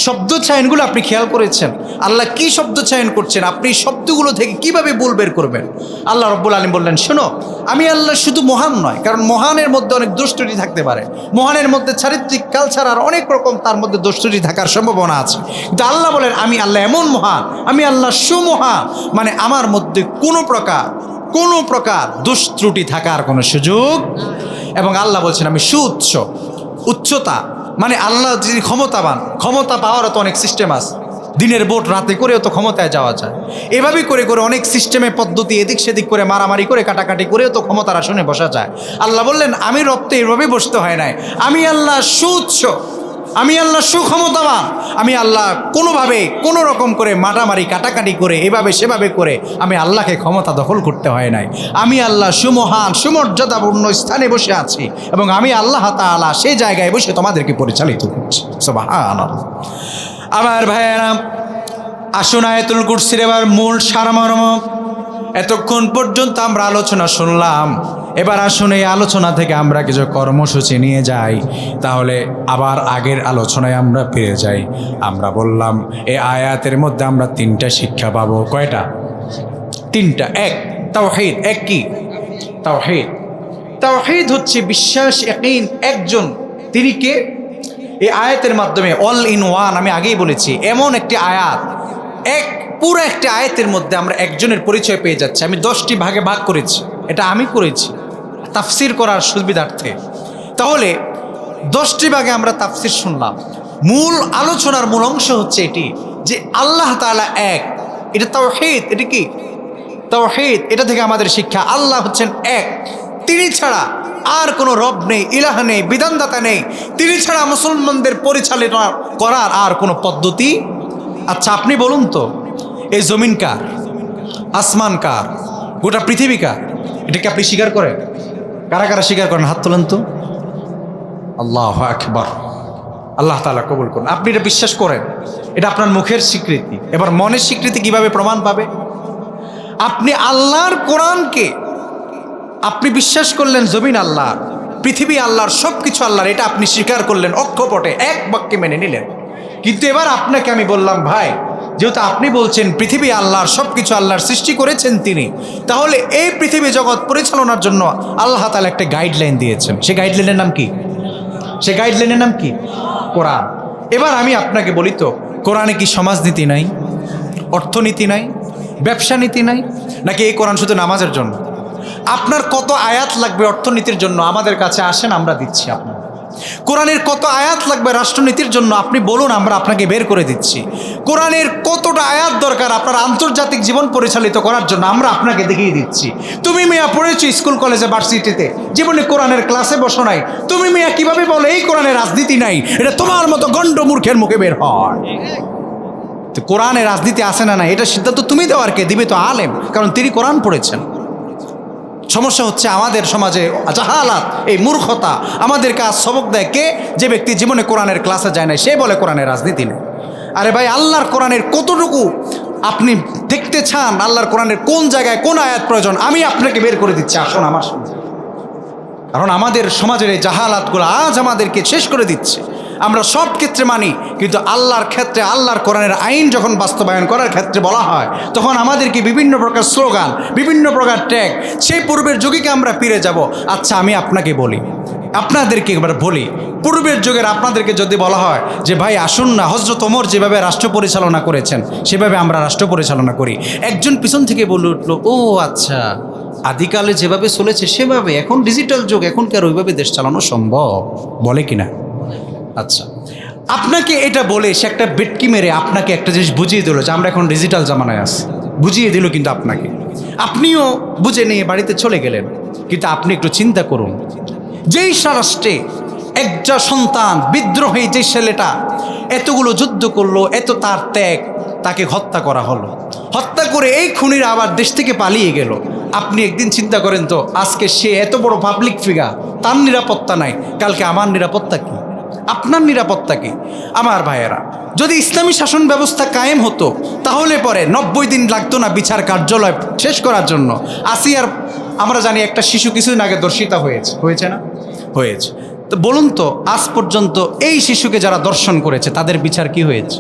শব্দ চয়নগুলো আপনি খেয়াল করেছেন? আল্লাহ কি শব্দ চয়ন করছেন? আপনি শব্দগুলো থেকে কিভাবে ভুল বের করবেন? আল্লাহ রাব্বুল আলামিন বললেন, শোনো, আমি আল্লাহ শুধু মহান নয়, কারণ মহানের মধ্যে অনেক দোষ ত্রুটি থাকতে পারে, মহানের মধ্যে চারিত্রিক কালচার আর অনেক রকম তার মধ্যে দোষ ত্রুটি থাকার সম্ভাবনা আছে, কিন্তু আল্লাহ বলেন আমি আল্লাহ এমন মহান, আমি আল্লাহ সুমহান, মানে আমার মধ্যে কোনো প্রকার দোষ ত্রুটি থাকার কোনো সুযোগ। এবং আল্লাহ বলছেন আমি সুউচ্চ, উচ্চতা মানে আল্লাহ যিনি ক্ষমতাবান, ক্ষমতা পাওয়ারও তো অনেক সিস্টেম আছে, দিনের ভোট রাতে করেও তো ক্ষমতায় যাওয়া যায়, এভাবেই করে করে অনেক সিস্টেমে পদ্ধতি এদিক সেদিক করে মারামারি করে কাটাকাটি করেও তো ক্ষমতার আসনে বসা যায়। আল্লাহ বললেন আমি রব তো এভাবেই বসতে হয় নাই, আমি আল্লাহ সুউচ্চ, আমি আল্লাহ সুক্ষমতাবান, আমি আল্লাহ কোনোভাবে কোনো রকম করে মারামারি কাটাকাটি করে এভাবে সেভাবে করে আমি আল্লাহকে ক্ষমতা দখল করতে হয় নাই, আমি আল্লাহ সুমহান সুমর্যাদাপূর্ণ স্থানে বসে আছি এবং আমি আল্লাহ তাআলা সেই জায়গায় বসে তোমাদেরকে পরিচালিত করছি। সুবহানাল্লাহ। আমার ভাইয়েরা, আসুন আয়াতুল কুরসির এবার মূল সারমর্ম এতক্ষণ পর্যন্ত আমরা আলোচনা শুনলাম, এবার আসুন এই আলোচনা থেকে আমরা কিছু কর্মসূচি নিয়ে যাই, তাহলে আবার আগের আলোচনায় আমরা ফিরে যাই। আমরা বললাম এই আয়াতের মধ্যে আমরা 3টা শিক্ষা পাবো। কয়টা? 3টা। এক, তাওহীদ। এক কি? তাওহীদ। তাওহীদ হচ্ছে বিশ্বাস, ইয়াকিন, একজন, তিনি কে? এই আয়াতের মাধ্যমে অল ইন ওয়ান, আমি আগেই বলেছি, এমন একটি আয়াত, পুরো একটা আয়াতের মধ্যে আমরা একজনের পরিচয় পেয়ে যাচ্ছি। আমি 10টি ভাগে ভাগ করেছি, এটা আমি করেছি তাফসির করার সুবিধার্থে। তাহলে 10টি ভাগে আমরা তাফসির শুনলাম। মূল আলোচনার মূল অংশ হচ্ছে এটি যে আল্লাহ তাআলা এক, এটা তাওহীদ। এটা কি? তাওহীদ। এটা থেকে আমাদের শিক্ষা আল্লাহ হচ্ছেন এক, তিনি ছাড়া আর কোনো রব নেই, ইলাহ নেই, বিধানদাতা নেই, তিনি ছাড়া মুসলমানদের পরিচালনা করার আর কোনো পদ্ধতি। আচ্ছা আপনি বলুন তো, এই জমিন কার? আসমান কার? গোটা পৃথিবী কার? এটাকে আপনি স্বীকার করেন? কারা কারা স্বীকার করেন? হাত তোলেন তো। আল্লাহু আকবার। আল্লাহ তাআলা কবুল করুন। আপনি এটা বিশ্বাস করেন? এটা আপনার মুখের স্বীকৃতি। এবার মনের স্বীকৃতি কিভাবে প্রমাণ পাবে? আপনি আল্লাহর কোরআনকে আপনি বিশ্বাস করলেন, জমিন আল্লাহর, পৃথিবী আল্লাহর, সব কিছু আল্লাহর, এটা আপনি স্বীকার করলেন, অক্ষপটে এক বাক্যে মেনে নিলেন। কিন্তু এবার আপনাকে আমি বললাম, ভাই যেহেতু আপনি বলছেন পৃথিবী আল্লাহর, সব কিছু আল্লাহর, সৃষ্টি করেছেন তিনি, তাহলে এই পৃথিবী জগৎ পরিচালনার জন্য আল্লাহ তাআলা একটা গাইডলাইন দিয়েছেন। সেই গাইডলাইনের নাম কি? সেই গাইডলাইনের নাম কি? কোরআন। এবার আমি আপনাকে বলি তো, কোরআনে কি সমাজনীতি নাই, অর্থনীতি নাই, ব্যবসা নীতি নাই? নাকি এই কোরআন শুধু নামাজের জন্য? আপনার কত আয়াত লাগবে অর্থনীতির জন্য? আমাদের কাছে আসেন, আমরা দিচ্ছি আপনার। কোরআনের কত আয়াত লাগবে রাষ্ট্রনীতির জন্য? আপনি বলুন, আমরা আপনাকে বের করে দিচ্ছি। কোরআনের কতটা আয়াত দরকার আপনার আন্তর্জাতিক জীবন পরিচালিত করার জন্য? আমরা আপনাকে দেখিয়ে দিচ্ছি। তুমি মিয়া পড়েছো স্কুল কলেজে ভার্সিটিতে, জীবনে কোরআনের ক্লাসে বসো নাই, তুমি মিয়া কিভাবে বলো এই কোরআনের রাজনীতি নাই? এটা তোমার মতো গণ্ড মূর্খের মুখে বের হয়। কোরআনে রাজনীতি আসে না, এটা সিদ্ধান্ত তুমি দেওয়ার কে? দিবে তো আলেম, কারণ তিনি কোরআন পড়েছেন। সমস্যা হচ্ছে আমাদের সমাজে জাহালাত, এই মূর্খতা। আমাদেরকে আজ সবক দেয় কে? যে ব্যক্তি জীবনে কোরআনের ক্লাসে যায় না, সে বলে কোরআনের রাজনীতি নেই। আরে ভাই, আল্লাহর কোরআনের কতটুকু আপনি দেখতে চান? আল্লাহর কোরআনের কোন জায়গায় কোন আয়াত প্রয়োজন? আমি আপনাকে বের করে দিচ্ছি, আসুন আমার সঙ্গে। কারণ আমাদের সমাজের এই জাহালাতগুলো আজ আমাদেরকে শেষ করে দিচ্ছে। আমরা সব ক্ষেত্রে মানি, কিন্তু আল্লাহর ক্ষেত্রে, আল্লাহর কোরআনের আইন যখন বাস্তবায়ন করার ক্ষেত্রে বলা হয়, তখন আমাদেরকে বিভিন্ন প্রকার স্লোগান, বিভিন্ন প্রকার ট্যাগ, সেই পূর্বের যুগীকে আমরা ফিরে যাব। আচ্ছা আমি আপনাকে বলি, আপনাদেরকে একবার বলি, পূর্বের যুগের আপনাদেরকে যদি বলা হয় যে ভাই আসুন না, হযরত ওমর যেভাবে রাষ্ট্র পরিচালনা করেছেন সেভাবে আমরা রাষ্ট্র পরিচালনা করি, একজন পিছন থেকে বলে উঠলো, ও আচ্ছা, আদিকালে যেভাবে চলেছে সেভাবে, এখন ডিজিটাল যুগ, এখন কি আর ওইভাবে দেশ চালানো সম্ভব? বলে কিনা? আচ্ছা, আপনাকে এটা বলে সে একটা বেটকি মেরে আপনাকে একটা জিনিস বুঝিয়ে দিল যে আমরা এখন ডিজিটাল জামানায় আছি, বুঝিয়ে দিল, কিন্তু আপনাকে, আপনিও বুঝে নিয়ে বাড়িতে চলে গেলেন। কিন্তু আপনি একটু চিন্তা করুন, যেই রাষ্ট্রে একটা সন্তান, বিদ্রোহী যে ছেলেটা এতগুলো যুদ্ধ করলো, এত তার ত্যাগ, তাকে হত্যা করা হলো, হত্যা করে এই খুনিরা আবার দেশ থেকে পালিয়ে গেল। আপনি একদিন চিন্তা করেন তো, আজকে সে এত বড় পাবলিক ফিগার, তার নিরাপত্তা নাই, কালকে আমার নিরাপত্তা কি? আপনার নিরাপত্তা কি? আমার ভাইয়েরা, যদি ইসলামী শাসন ব্যবস্থা কায়েম হতো, তাহলে পরে 90 দিন লাগতো না বিচার কার্যালয় শেষ করার জন্য। আসিয়ার আমরা জানি একটা শিশু কিছুদিন আগে ধর্ষিতা হয়েছে না? হয়েছে। তো বলুন তো আজ পর্যন্ত এই শিশুকে যারা দর্শন করেছে তাদের বিচার কি হয়েছে?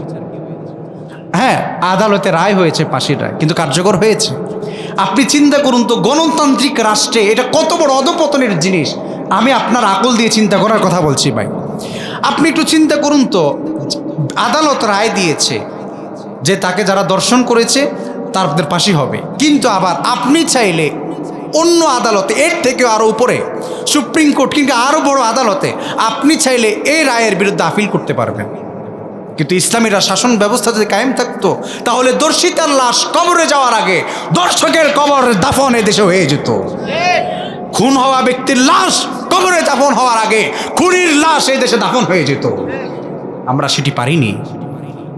হ্যাঁ, আদালতে রায় হয়েছে, ফাঁসির রায়, কিন্তু কার্যকর হয়েছে? আপনি চিন্তা করুন তো, গণতান্ত্রিক রাষ্ট্রে এটা কত বড় অধপতনের জিনিস। আমি আপনার আকল দিয়ে চিন্তা করার কথা বলছি ভাই। আপনি একটু চিন্তা করুন তো, আদালত রায় দিয়েছে যে তাকে যারা দর্শন করেছে তাদের ফাঁসি হবে, কিন্তু আবার আপনি চাইলে অন্য আদালতে, এর থেকেও আরও উপরে সুপ্রিম কোর্ট কিংবা আরও বড় আদালতে আপনি চাইলে এই রায়ের বিরুদ্ধে আপিল করতে পারবেন। কিন্তু ইসলামীরা শাসন ব্যবস্থা যদি কায়েম থাকতো তাহলে দর্শিতার লাশ কবরে যাওয়ার আগে দর্শকের কবর দাফন এদেশে হয়ে যেত। খুন হওয়া ব্যক্তির লাশ কবরে দাফন হওয়ার আগে খুনির লাশ এই দেশে দাফন হয়ে যেত। আমরা সেটি পারিনি।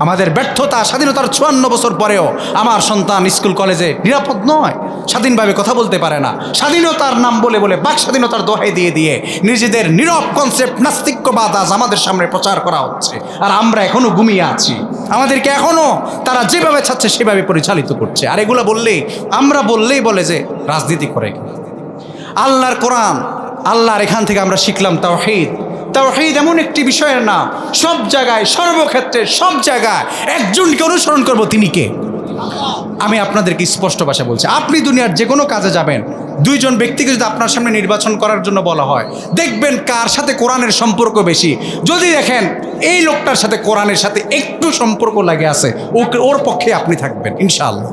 আমাদের ব্যর্থতা, স্বাধীনতার 54 বছর পরেও আমার সন্তান স্কুল কলেজে নিরাপদ নয়, স্বাধীনভাবে কথা বলতে পারে না। স্বাধীনতার নাম বলে বলে বাক স্বাধীনতার দোহাই দিয়ে দিয়ে নিজেদের নীরব কনসেপ্ট নাস্তিক্যবাদ আজ আমাদের সামনে প্রচার করা হচ্ছে, আর আমরা এখনো ঘুমিয়ে আছি। আমাদেরকে এখনো তারা যেভাবে চাচ্ছে সেভাবে পরিচালিত করছে। আর এগুলো বললেই, আমরা বললেই বলে যে রাজনীতি করে। আল্লাহর কোরআন, আল্লাহর এখান থেকে আমরা শিখলাম তাওহীদ। তাওহীদ এমন একটি বিষয়ের নাম, সব জায়গায়, সর্বক্ষেত্রে, সব জায়গায় একজনকে অনুসরণ করব, তিনি কে? আমি আপনাদেরকে স্পষ্ট ভাষা বলছি, আপনি দুনিয়ার যে কোনো কাজে যাবেন, দুইজন ব্যক্তিকে যদি আপনার সামনে নির্বাচন করার জন্য বলা হয়, দেখবেন কার সাথে কোরআনের সম্পর্ক বেশি। যদি দেখেন এই লোকটার সাথে কোরআনের সাথে একটু সম্পর্ক লাগে আছে, ওর পক্ষে আপনি থাকবেন ইনশাআল্লাহ।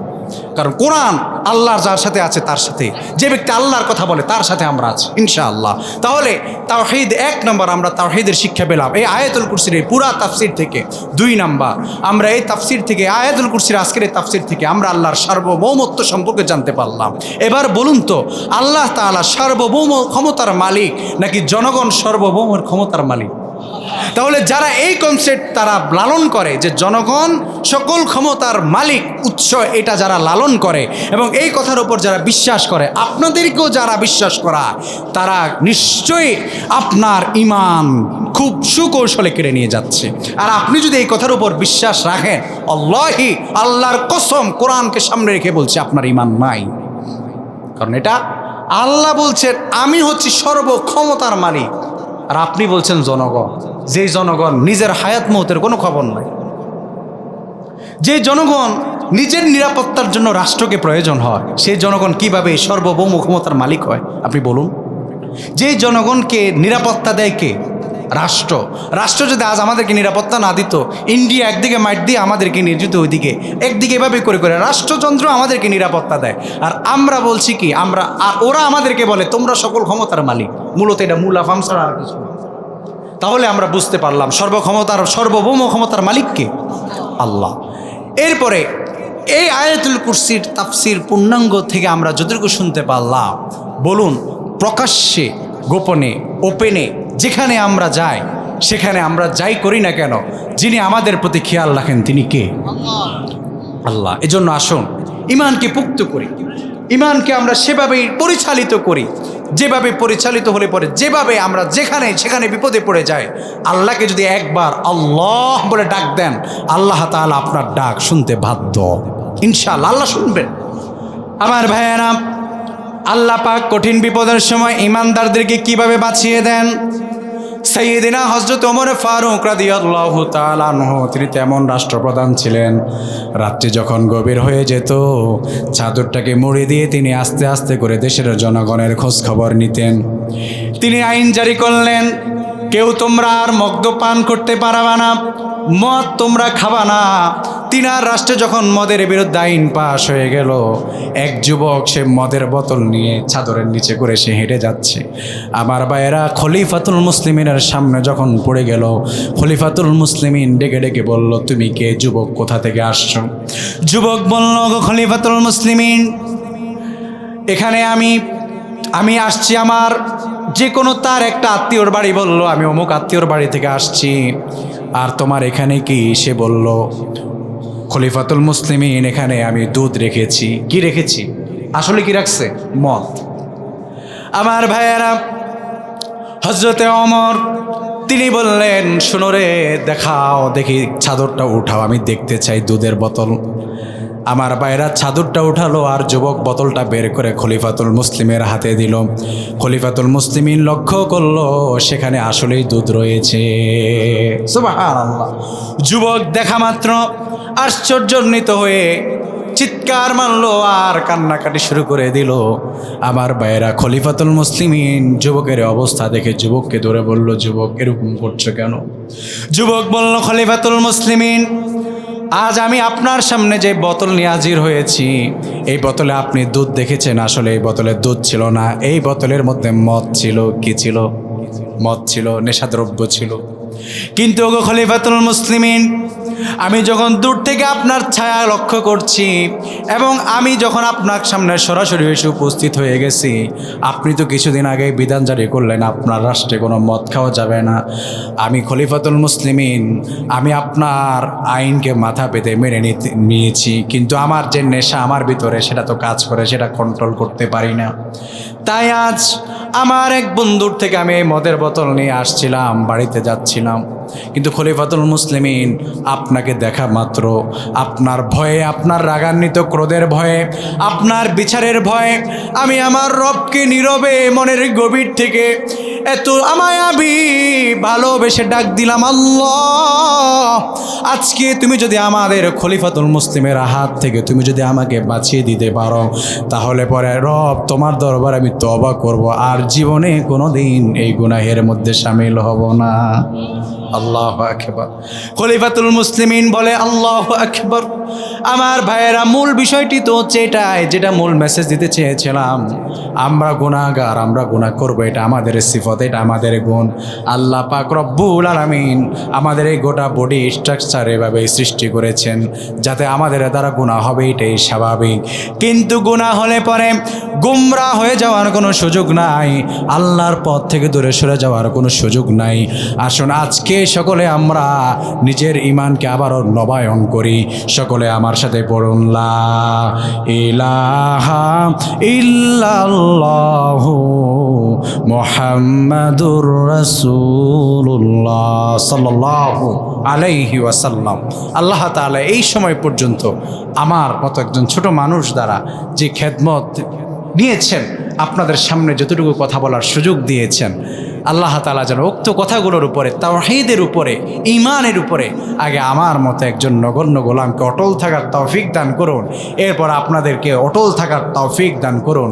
কারণ কোরআন আল্লাহর যার সাথে আছে তার সাথে, যে ব্যক্তি আল্লাহর কথা বলে তার সাথে আমরা আছি ইনশাআল্লাহ। তাহলে তাওহীদ 1 নম্বর, আমরা তাওহীদের শিক্ষা পেলাম এই আয়াতুল কুরসির এই পুরা তাফসির থেকে। 2 নম্বর, আমরা এই তাফসির থেকে, আয়াতুল কুরসির আজকের এই তাফসির থেকে আমরা আল্লাহর সার্বভৌমত্ব সম্পর্কে জানতে পারলাম। এবার বলুন তো, আল্লাহ তাআলা সার্বভৌম ক্ষমতার মালিক নাকি জনগণ সার্বভৌমের ক্ষমতার মালিক? তাহলে যারা এই কনসেপ্ট তারা লালন করে যে জনগণ সকল ক্ষমতার মালিক, উৎস, এটা যারা লালন করে এবং এই কথার উপর যারা বিশ্বাস করে, আপনাদেরকেও যারা বিশ্বাস করা, তারা নিশ্চয়ই আপনার ঈমান খুব সুকৌশলে কেড়ে নিয়ে যাচ্ছে। আর আপনি যদি এই কথার উপর বিশ্বাস রাখেন, আল্লাহি, আল্লাহর কসম, কোরআনকে সামনে রেখে বলছে আপনার ঈমান নাই। কারণ এটা আল্লাহ বলছেন আমি হচ্ছি সর্বক্ষমতার মালিক, আর আপনি বলছেন জনগণ। যেই জনগণ নিজের হায়াত মৌতের কোনো খবর নাই, যে জনগণ নিজের নিরাপত্তার জন্য রাষ্ট্রকে প্রয়োজন হয়, সেই জনগণ কিভাবে সার্বভৌম ক্ষমতার মালিক হয় আপনি বলুন? যেই জনগণকে নিরাপত্তা দেয় কে? রাষ্ট্র। রাষ্ট্র যদি আজ আমাদেরকে নিরাপত্তা না দিত, ইন্ডিয়া একদিকে মাইট দিয়ে আমাদেরকে নিয়ে যেত ওইদিকে, একদিকে এভাবে করে করে রাষ্ট্রযন্ত্র আমাদেরকে নিরাপত্তা দেয়। আর আমরা বলছি কি, আমরা, আর ওরা আমাদেরকে বলে তোমরা সকল ক্ষমতার মালিক। মূলত এটা মূল আফাম ছাড়া আর কিছু। তাহলে আমরা বুঝতে পারলাম সর্বক্ষমতার, সার্বভৌম ক্ষমতার মালিক কে? আল্লাহ। এরপরে এই আয়াতুল কুরসির তাফসির পূর্ণাঙ্গ থেকে আমরা যতটুকু শুনতে পারলাম, বলুন প্রকাশ্যে, গোপনে, ওপেনে, যেখানে আমরা যাই, সেখানে আমরা যাই করি না কেন, যিনি আমাদের প্রতি খেয়াল রাখেন তিনি কে? আল্লাহ। এজন্য আসুন ঈমানকে পুক্ত করি, ঈমানকে আমরা সেভাবেই পরিচালিত করি, যেভাবে পরিচালিত হলে পরে, যেভাবে আমরা যেখানে সেখানে বিপদে পড়ে যাই, আল্লাহকে যদি একবার আল্লাহ বলে ডাক দেন, আল্লাহ তাআলা আপনার ডাক শুনতে বাধ্য ইনশাআল্লাহ। আল্লাহ শুনবেন। আমার ভাইয়েরা, আল্লাহ পাক কঠিন বিপদের সময় ঈমানদারদেরকে কিভাবে বাঁচিয়ে দেন? সাইয়েদিনা হযরত ওমর ফারুক রাদিয়াল্লাহু তাআলা আনহু, তিনি তেমন রাষ্ট্রপ্রধান ছিলেন। রাত্রি যখন গভীর হয়ে যেত, চাদরটাকে মুড়ি দিয়ে তিনি আস্তে আস্তে করে দেশের জনগণের খোঁজ খবর নিতেন। তিনি আইন জারি করলেন, কেউ তোমরা আর মদ্য পান করতে পারবা না, মদ তোমরা খাবা না। তিনার রাষ্ট্রে যখন মদের বিরুদ্ধে আইন পাশ হয়ে গেল, এক যুবক সে মদের বোতল নিয়ে চাদরের নিচে করে সে হেঁটে যাচ্ছে। আমার ভাইয়েরা, খলিফাতুল মুসলিমিনের সামনে যখন পড়ে গেল, খলিফাতুল মুসলিমিন ডেকে ডেকে বলল, তুমি কে? যুবক, কোথা থেকে আসছো? যুবক বলল, খলিফাতুল মুসলিমিন, এখানে আমি আসছি আমার যে কোনো তার একটা আত্মীয়র বাড়ি। বলল, আমি অমুক আত্মীয়র বাড়ি থেকে আসছি। আর তোমার এখানে কি? সে বলল, খলিফাতুল মুসলিমিন, এখানে আমি দুধ রেখেছি। কি রেখেছি? আসলে কি রাখছে? মদ। আমার ভাইয়েরা, হযরতে ওমর তিনি বললেন, শোনো রে, দেখাও দেখি, চাদরটা উঠাও, আমি দেখতে চাই দুধের বোতল। আমার ভাইরা চাদরটা উঠালো আর যুবক বোতলটা বের করে খলিফাতুল মুসলিমের হাতে দিল। খলিফাতুল মুসলিমিন লক্ষ্য করলো সেখানে আসলেই দুধ রয়েছে। সুবহানাল্লাহ। যুবক দেখা মাত্র আশ্চর্যান্বিত হয়ে চিৎকার মারলো আর কান্নাকাটি শুরু করে দিল। আমার ভাইয়েরা খলিফাতুল মুসলিমিন যুবকের অবস্থা দেখে যুবককে ধরে বলল, যুবক এরকম করছো কেন? যুবক বলল, খলিফাতুল মুসলিমিন, আজ আমি আপনার সামনে যে বোতল নিয়ে হাজির হয়েছি, এই বোতলে আপনি দুধ দেখেছেন, আসলে এই বোতলে দুধ ছিল না, এই বোতলের মধ্যে মদ ছিল। কি ছিল? মদ ছিল, নেশাদ্রব্য ছিল। কিন্তু ওগো খলিফাতুল মুসলিমিন, আমি যখন দূর থেকে আপনার ছায়া লক্ষ্য করছি এবং আমি যখন আপনার সামনে সরাসরি এসে উপস্থিত হয়ে গেছি, আপনি তো কিছুদিন আগে বিধান জারি করলেন আপনার রাষ্ট্রে কোনো মদ খাওয়া যাবে না। আমি খলিফাতুল মুসলিমিন, আমি আপনার আইনকে মাথা পেতে মেনে নিয়েছি, কিন্তু আমার যে নেশা আমার ভিতরে সেটা তো কাজ করে, সেটা কন্ট্রোল করতে পারি না। তাই আজ আমার এক বন্ধুর থেকে আমি এই মদের বোতল নিয়ে আসছিলাম, বাড়িতে যাচ্ছিলাম। কিন্তু খলিফাতুল মুসলিমিন, আপনাকে দেখা মাত্র আপনার ভয়ে, আপনার রাগান্বিত ক্রোধের ভয়ে, আপনার বিচারের ভয়ে আমি আমার রবকে নীরবে মনের গভীর থেকে এত আমায়াবি ভালোবেসে ডাক দিলাম, আল্লাহ, আজকে তুমি যদি আমাদের খলিফাতুল মুসলিমের হাত থেকে তুমি যদি আমাকে বাঁচিয়ে দিতে পারো, তাহলে পরে রব তোমার দরবার আমি তওবা করব, আর জীবনে কোনো দিন এই গুনাহের মধ্যে শামিল হব না। আল্লাহু আকবার। খলিফাতুল মুসলিমিন বলে, আল্লাহু আকবার। আমার ভাইয়েরা, মূল বিষয়টি তো হচ্ছে এটাই, যেটা মূল মেসেজ দিতে চেয়েছিলাম। আমরা গুনাহগার, আমরা গুনাহ করব, এটা আমাদের সিফত, এটা আমাদের গুণ। আল্লাহ পাক রব্বুল আলামিন আমাদের এই গোটা বডি স্ট্রাকচার এভাবে সৃষ্টি করেছেন যাতে আমাদের দ্বারা গুনাহ হবে, এটাই স্বাভাবিক। কিন্তু গুনাহ হলে পরে গুমরা হয়ে যাওয়ার কোনো সুযোগ নাই, আল্লাহর পথ থেকে দূরে সরে যাওয়ার কোনো সুযোগ নাই। আসুন আজকে সকলে আমরা নিজের ঈমানকে আবারও নবায়ন করি। সকলে আমার সাথে পড়ুন, লা ইলাহা ইল্লাল্লাহু মুহাম্মাদুর রাসূলুল্লাহ সাল্লাল্লাহু আলাইহি ওয়াসাল্লাম। আল্লাহ তাআলা এই সময় পর্যন্ত আমার মতো একজন ছোট মানুষ দ্বারা যে খেদমত নিয়েছেন, আপনাদের সামনে যতটুকু কথা বলার সুযোগ দিয়েছেন, আল্লাহ তাআলা যেন উক্ত কথাগুলোর উপরে, তাওহীদের উপরে, ঈমানের উপরে আগে আমার মতো একজন নগণ্য গোলামকে অটল থাকার তৌফিক দান করুন, এরপর আপনাদেরকে অটল থাকার তৌফিক দান করুন।